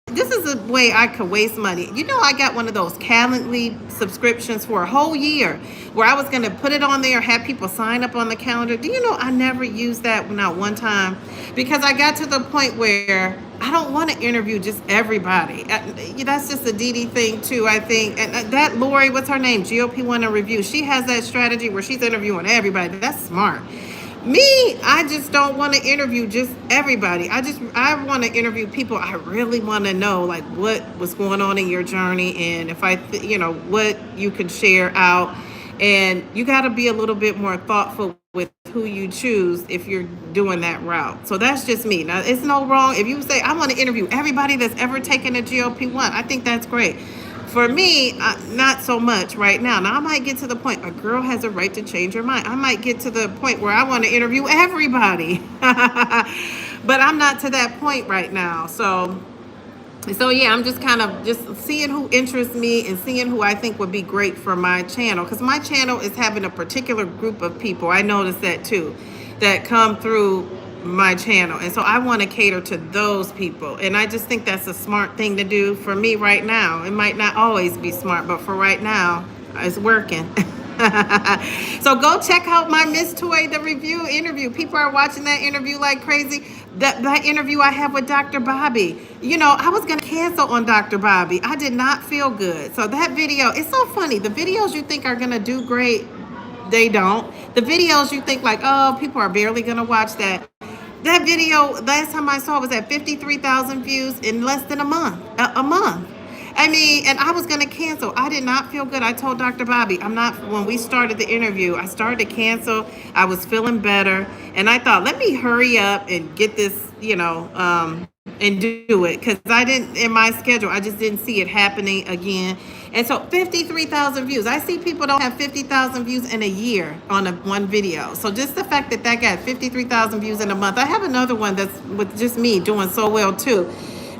This is a way I could waste money. I got one of those Calendly subscriptions for a whole year where I was going to put it on there, have people sign up on the calendar. Do you know I never used that not one time because I got to the point where I don't want to interview just everybody. That's just a Dee Dee thing too, I think. And that Lori, what's her name? GOP1 in Review. She has that strategy where she's interviewing everybody. That's smart. Me, I just don't want to interview just everybody. I want to interview people I really want to know, like what was going on in your journey, and if what you could share out. And you got to be a little bit more thoughtful with who you choose if you're doing that route. So that's just me. Now, it's no wrong if you say I want to interview everybody that's ever taken a GOP1. I think that's great. For me, not so much right now. Now, I might get to the point, a girl has a right to change her mind. I might get to the point where I want to interview everybody. But I'm not to that point right now. So yeah, I'm just kind of just seeing who interests me and seeing who I think would be great for my channel. Because my channel is having a particular group of people. I noticed that too, that come through my channel, and so I want to cater to those people, and I just think that's a smart thing to do for me right now. It might not always be smart, but for right now it's working. So go check out my Miss Toy the review interview. People are watching that interview like crazy. That interview I have with Dr. Bobby, I was gonna cancel on Dr. Bobby. I did not feel good. So that video, it's so funny. The videos you think are gonna do great, they don't. The videos you think like, oh, people are barely gonna watch that. That video, last time I saw, was at 53,000 views in less than a month. I mean, and I was going to cancel. I did not feel good. I told Dr. Bobby, when we started the interview, I started to cancel. I was feeling better. And I thought, let me hurry up and get this, and do it. Because in my schedule, I just didn't see it happening again. And so 53,000 views. I see people don't have 50,000 views in a year on one video. So just the fact that got 53,000 views in a month. I have another one that's with just me doing so well too.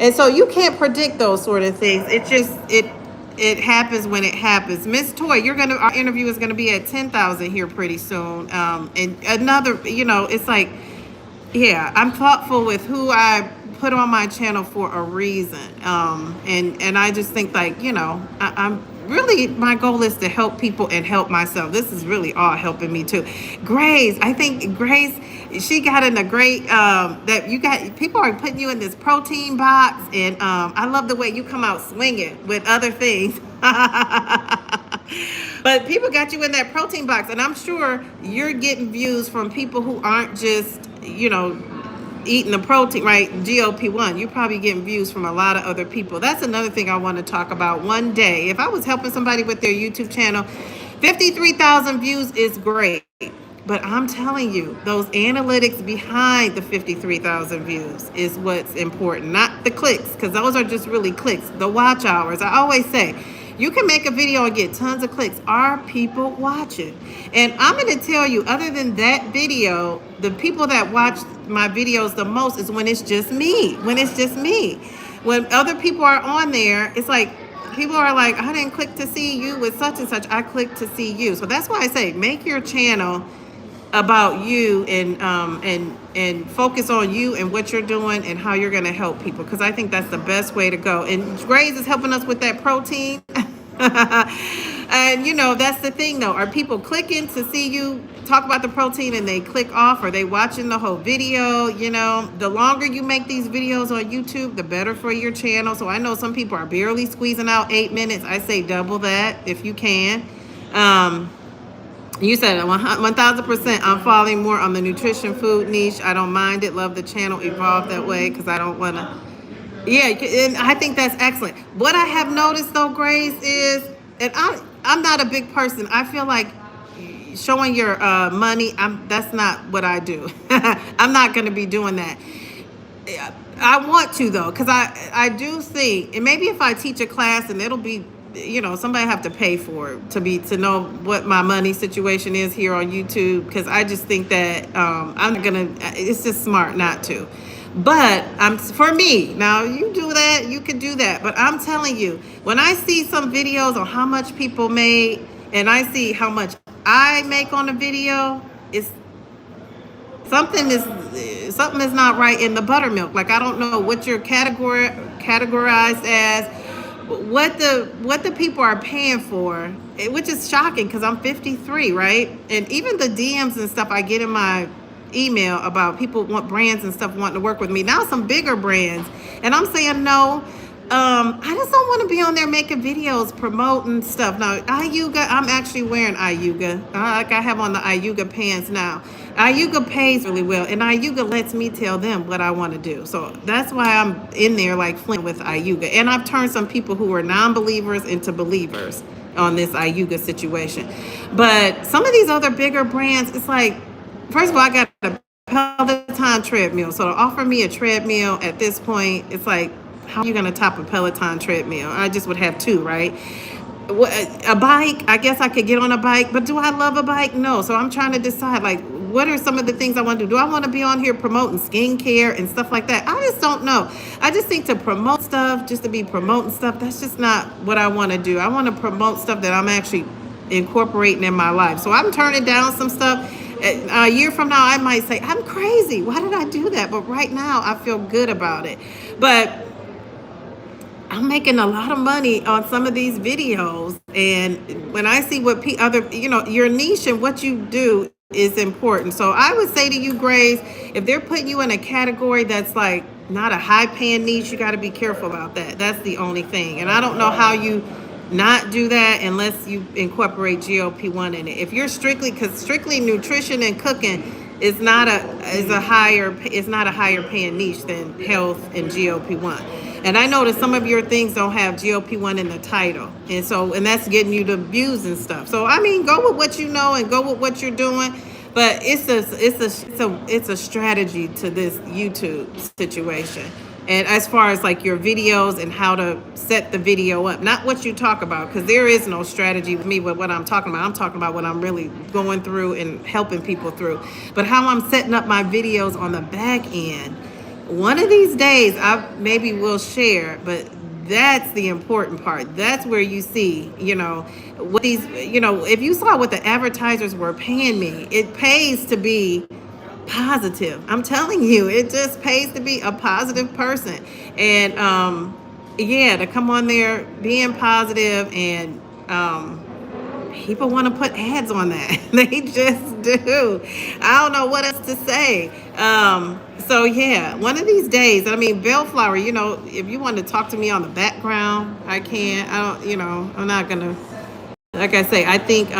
And so you can't predict those sort of things. It happens when it happens. Miss Toy, our interview is gonna be at 10,000 here pretty soon. And another, it's like, yeah, I'm thoughtful with who I put on my channel for a reason. And I just think like, I'm really, my goal is to help people and help myself. This is really all helping me too. Grace, I think Grace, she got in a great, people are putting you in this protein box, and I love the way you come out swinging with other things. But people got you in that protein box, and I'm sure you're getting views from people who aren't just, eating the protein, right? GOP1. You're probably getting views from a lot of other people. That's another thing I want to talk about one day. If I was helping somebody with their YouTube channel, 53,000 views is great. But I'm telling you, those analytics behind the 53,000 views is what's important, not the clicks, because those are just really clicks. The watch hours. I always say, you can make a video and get tons of clicks. Are people watching? And I'm going to tell you, other than that video, the people that watch my videos the most is when it's just me. When it's just me. When other people are on there, it's like people are like, I didn't click to see you with such and such. I clicked to see you. So that's why I say make your channel about you, and focus on you and what you're doing and how you're going to help people, because I think that's the best way to go. And Grace is helping us with that protein. And that's the thing though, are people clicking to see you talk about the protein and they click off, or they watching the whole video? The longer you make these videos on YouTube, the better for your channel. So I know some people are barely squeezing out 8 minutes. I say double that if you can. You said 1000%. I'm following more on the nutrition food niche. I don't mind it. Love the channel evolve that way, because I don't want to. Yeah, and I think that's excellent. What I have noticed though, Grace, is, and I'm not a big person. I feel like showing your money, that's not what I do. I'm not going to be doing that. I want to though, because I do think, and maybe if I teach a class, and it'll be, somebody have to pay for it to know what my money situation is here on YouTube, because I just think that I'm gonna. It's just smart not to. But for me now, you do that, you can do that. But I'm telling you, when I see some videos on how much people made, and I see how much I make on a video, it's something is not right in the buttermilk. Like, I don't know what you're categorized as, what the people are paying for, which is shocking, because I'm 53, right? And even the DMs and stuff I get in my email about people want brands and stuff wanting to work with me. Now some bigger brands, and I'm saying no. I just don't want to be on there making videos promoting stuff. Now, Ayuga, I'm actually wearing Ayuga. Like I have on the Ayuga pants now. Ayuga pays really well, and Ayuga lets me tell them what I want to do. So that's why I'm in there like Flint with Ayuga. And I've turned some people who are non-believers into believers on this Ayuga situation. But some of these other bigger brands, it's like, first of all, I got a Peloton treadmill. So to offer me a treadmill at this point, it's like, how are you going to top a Peloton treadmill? I just would have two, right? A bike, I guess I could get on a bike, but do I love a bike? No. So I'm trying to decide, like, what are some of the things I want to do? Do I want to be on here promoting skincare and stuff like that? I just don't know. I just think to promote stuff, just to be promoting stuff, that's just not what I want to do. I want to promote stuff that I'm actually incorporating in my life. So I'm turning down some stuff. A year from now, I might say, I'm crazy. Why did I do that? But right now, I feel good about it. But I'm making a lot of money on some of these videos. And when I see what your niche and what you do is important. So I would say to you, Grace, if they're putting you in a category that's like not a high paying niche, you got to be careful about that. That's the only thing. And I don't know how you not do that unless you incorporate GLP-1 in it. If you're strictly nutrition and cooking is not a higher paying niche than health and GLP-1. And I know that some of your things don't have GLP-1 in the title, and that's getting you the views and stuff. So I mean, go with what you know and go with what you're doing. But it's a strategy to this YouTube situation. And as far as like your videos and how to set the video up, not what you talk about, because there is no strategy with me with what I'm talking about. I'm talking about what I'm really going through and helping people through. But how I'm setting up my videos on the back end, one of these days I maybe will share, but that's the important part. That's where you see, what these, if you saw what the advertisers were paying me, it pays to be positive. I'm telling you, it just pays to be a positive person. And to come on there being positive, and people want to put ads on that. They just do. I don't know what else to say. One of these days, I mean, Bellflower, if you want to talk to me on the background, I can. I'm not gonna, like I say, I think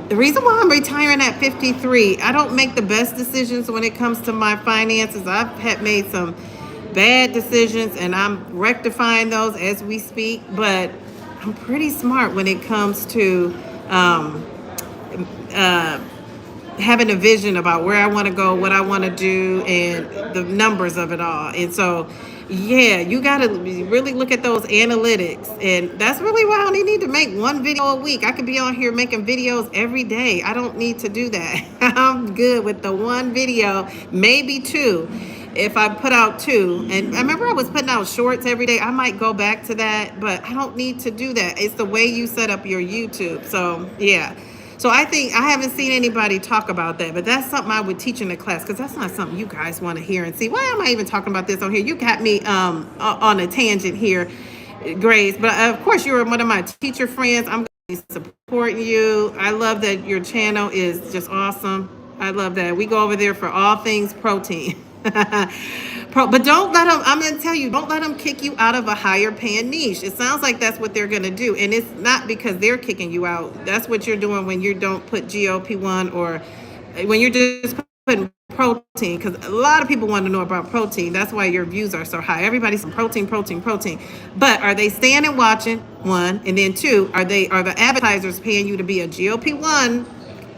the reason why I'm retiring at 53, I don't make the best decisions when it comes to my finances. I've made some bad decisions, and I'm rectifying those as we speak. But I'm pretty smart when it comes to having a vision about where I want to go, what I want to do, and the numbers of it all. And so, yeah, you got to really look at those analytics. And that's really why I only need to make one video a week. I could be on here making videos every day. I don't need to do that. I'm good with the one video, maybe two. If I put out two, and I remember I was putting out shorts every day, I might go back to that, but I don't need to do that. It's the way you set up your YouTube. So, yeah. So I think I haven't seen anybody talk about that, but that's something I would teach in the class because that's not something you guys want to hear and see. Why am I even talking about this on here? You got me on a tangent here, Grace. But of course, you're one of my teacher friends. I'm going to be supporting you. I love that your channel is just awesome. I love that. We go over there for all things protein. But don't let them, I'm going to tell you, don't let them kick you out of a higher paying niche. It sounds like that's what they're going to do. And it's not because they're kicking you out. That's what you're doing when you don't put GLP-1 or when you're just putting protein, because a lot of people want to know about protein. That's why your views are so high. Everybody's from protein, protein, protein. But are they staying and watching? One. And then two, are the advertisers paying you to be a GLP-1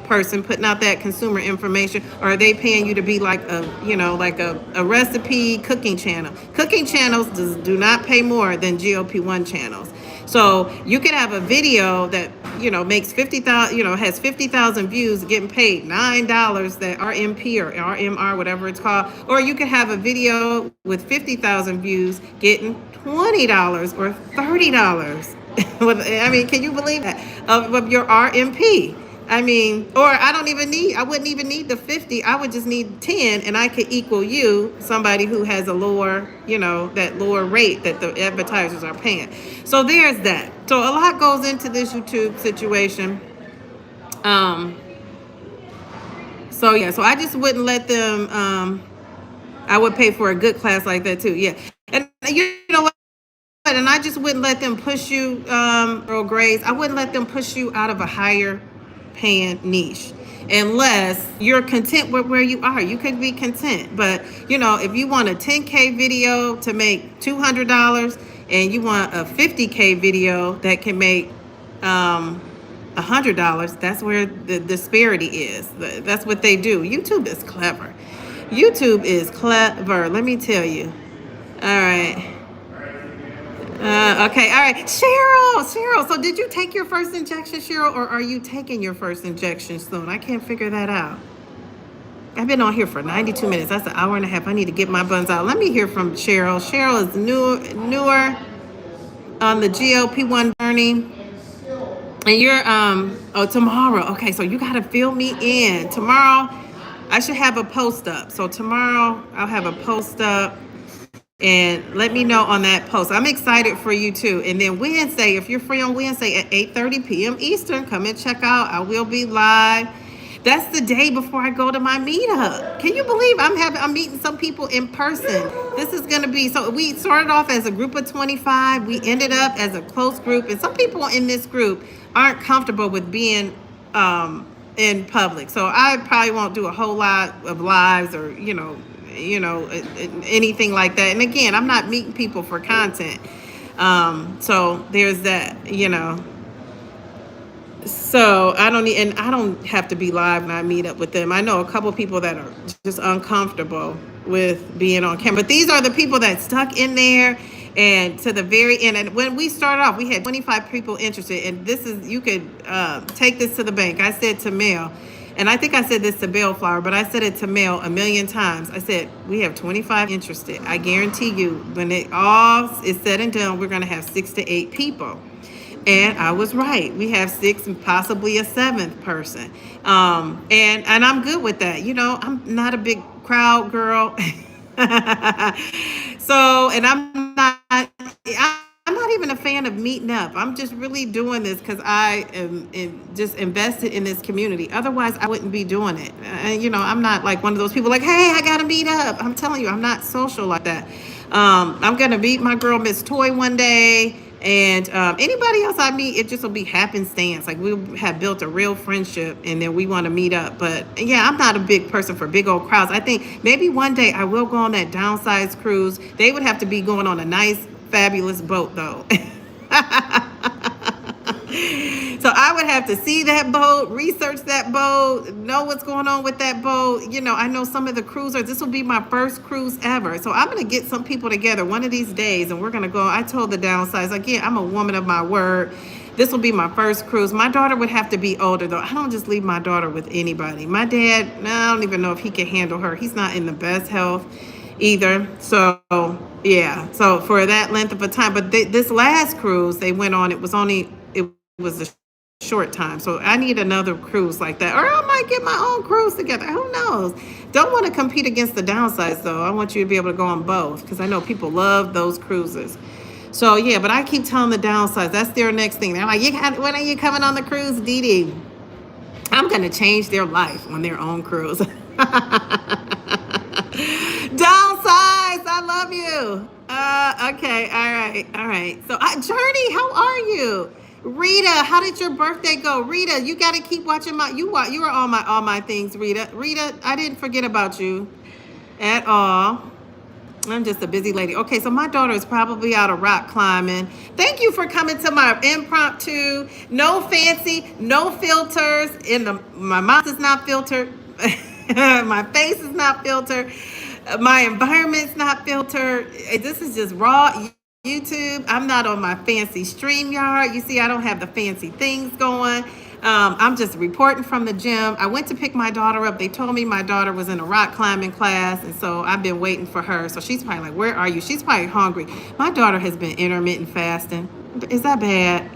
person putting out that consumer information, or are they paying you to be like a recipe cooking channel? Cooking channels do not pay more than GLP-1 channels. So you could have a video that makes 50,000, has 50,000 views, getting paid $9 that RMP or RMR, whatever it's called, or you could have a video with 50,000 views getting $20 or $30. I mean, can you believe that of your RMP? I mean, or I wouldn't even need the 50. I would just need 10 and I could equal you, somebody who has a lower, that lower rate that the advertisers are paying. So there's that. So a lot goes into this YouTube situation. So yeah, so I just wouldn't let them, I would pay for a good class like that too. Yeah. And you know what? And I just wouldn't let them push you, Earl Grays. I wouldn't let them push you out of a higher paying niche unless you're content with where you are. You could be content, but if you want a 10K video to make $200 and you want a 50K video that can make $100, that's where the disparity is. That's what they do. YouTube is clever. YouTube is clever, let me tell you. All right. Okay, all right. Cheryl, so did you take your first injection, Cheryl, or are you taking your first injection soon? I can't figure that out. I've been on here for 92 minutes. That's an hour and a half. I need to get my buns out. Let me hear from Cheryl. Cheryl is newer on the GLP-1 journey. And you're, tomorrow. Okay, so you got to fill me in. Tomorrow, I should have a post up. So tomorrow, I'll have a post up. And let me know on that post. I'm excited for you too. And then Wednesday, if you're free on Wednesday at 8:30 p.m. Eastern, come and check out. I will be live. That's the day before I go to my meetup. Can you believe I'm meeting some people in person? This is gonna be, so we started off as a group of 25. We ended up as a close group. And some people in this group aren't comfortable with being in public. So I probably won't do a whole lot of lives or, anything like that. And again, I'm not meeting people for content. So there's that, So I don't have to be live when I meet up with them. I know a couple people that are just uncomfortable with being on camera, but these are the people that stuck in there and to the very end. And when we started off, we had 25 people interested, and you could take this to the bank. I said to Mel, and I think I said this to Bellflower, but I said it to Mel a million times. I said, we have 25 interested. I guarantee you, when it all is said and done, we're going to have 6 to 8 people. And I was right. We have 6 and possibly a 7th person. And I'm good with that. I'm not a big crowd girl. So, and I'm not even a fan of meeting up. I'm just really doing this because I am just invested in this community. Otherwise, I wouldn't be doing it. I'm not like one of those people like, hey, I got to meet up. I'm telling you, I'm not social like that. I'm going to meet my girl, Miss Toy, one day. And anybody else I meet, it just will be happenstance. Like, we have built a real friendship and then we want to meet up. But yeah, I'm not a big person for big old crowds. I think maybe one day I will go on that downsize cruise. They would have to be going on a nice, fabulous boat though. So I would have to see that boat, research that boat, know what's going on with that boat. I know some of the cruisers. This will be my first cruise ever. So I'm going to get some people together one of these days and we're going to go. I told the Downsize, again, I'm a woman of my word. This will be my first cruise. My daughter would have to be older, though. I don't just leave my daughter with anybody. My dad, I don't even know if he can handle her. He's not in the best health either. So, yeah. So for that length of a time. But this last cruise they went on, it was a short time. So I need another cruise like that. Or I might get my own cruise together. Who knows? Don't want to compete against the Downsize, though. I want you to be able to go on both because I know people love those cruises. So yeah, but I keep telling the Downsize, that's their next thing. They're like, when are you coming on the cruise, Dee Dee? I'm going to change their life on their own cruise. Downsize, I love you. Okay, all right. So, Journey, how are you? Rita, how did your birthday go? Rita, you got to keep watching you are on all my things, Rita. Rita, I didn't forget about you at all. I'm just a busy lady. Okay, so my daughter is probably out of rock climbing. Thank you for coming to my impromptu. No fancy, no filters. My mouth is not filtered. My face is not filtered. My environment's not filtered. This is just raw YouTube. I'm not on my fancy StreamYard. You see, I don't have the fancy things going. I'm just reporting from the gym. I went to pick my daughter up. They told me my daughter was in a rock climbing class, and so I've been waiting for her. So she's probably like, where are you? She's probably hungry. My daughter has been intermittent fasting. Is that bad?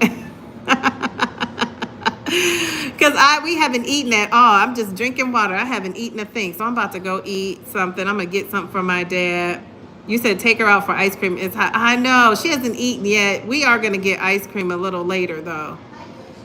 Because we haven't eaten at all. I'm just drinking water. I haven't eaten a thing. So I'm about to go eat something. I'm going to get something from my dad. You said take her out for ice cream. It's hot. I know. She hasn't eaten yet. We are going to get ice cream a little later, though.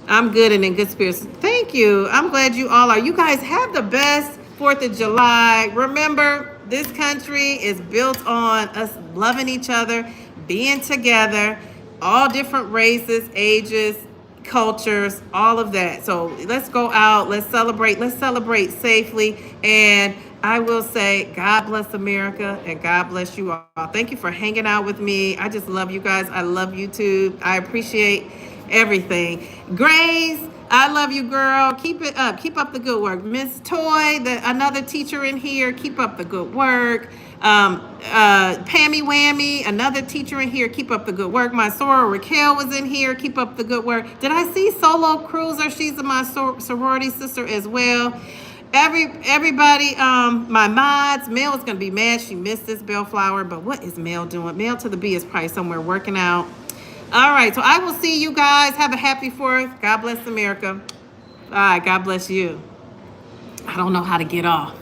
I'm good and in good spirits. Thank you. I'm glad you all are. You guys have the best 4th of July. Remember, this country is built on us loving each other, being together, all different races, ages, cultures, all of that. So let's go out. Let's celebrate safely. And I will say, God bless America and God bless you all. Thank you for hanging out with me. I just love you guys. I love YouTube. I appreciate everything. Grace, I love you, girl. Keep it up. Keep up the good work. Miss Toy, another teacher in here. Keep up the good work. Pammy Whammy, another teacher in here. Keep up the good work. My soror Raquel was in here. Keep up the good work. Did I see Solo Cruiser? She's my sorority sister as well. Everybody, my mods, Mel is going to be mad. She missed this Bellflower, but what is Mel doing? Mel to the B is probably somewhere working out. All right, so I will see you guys. Have a happy 4th. God bless America. All right, God bless you. I don't know how to get off.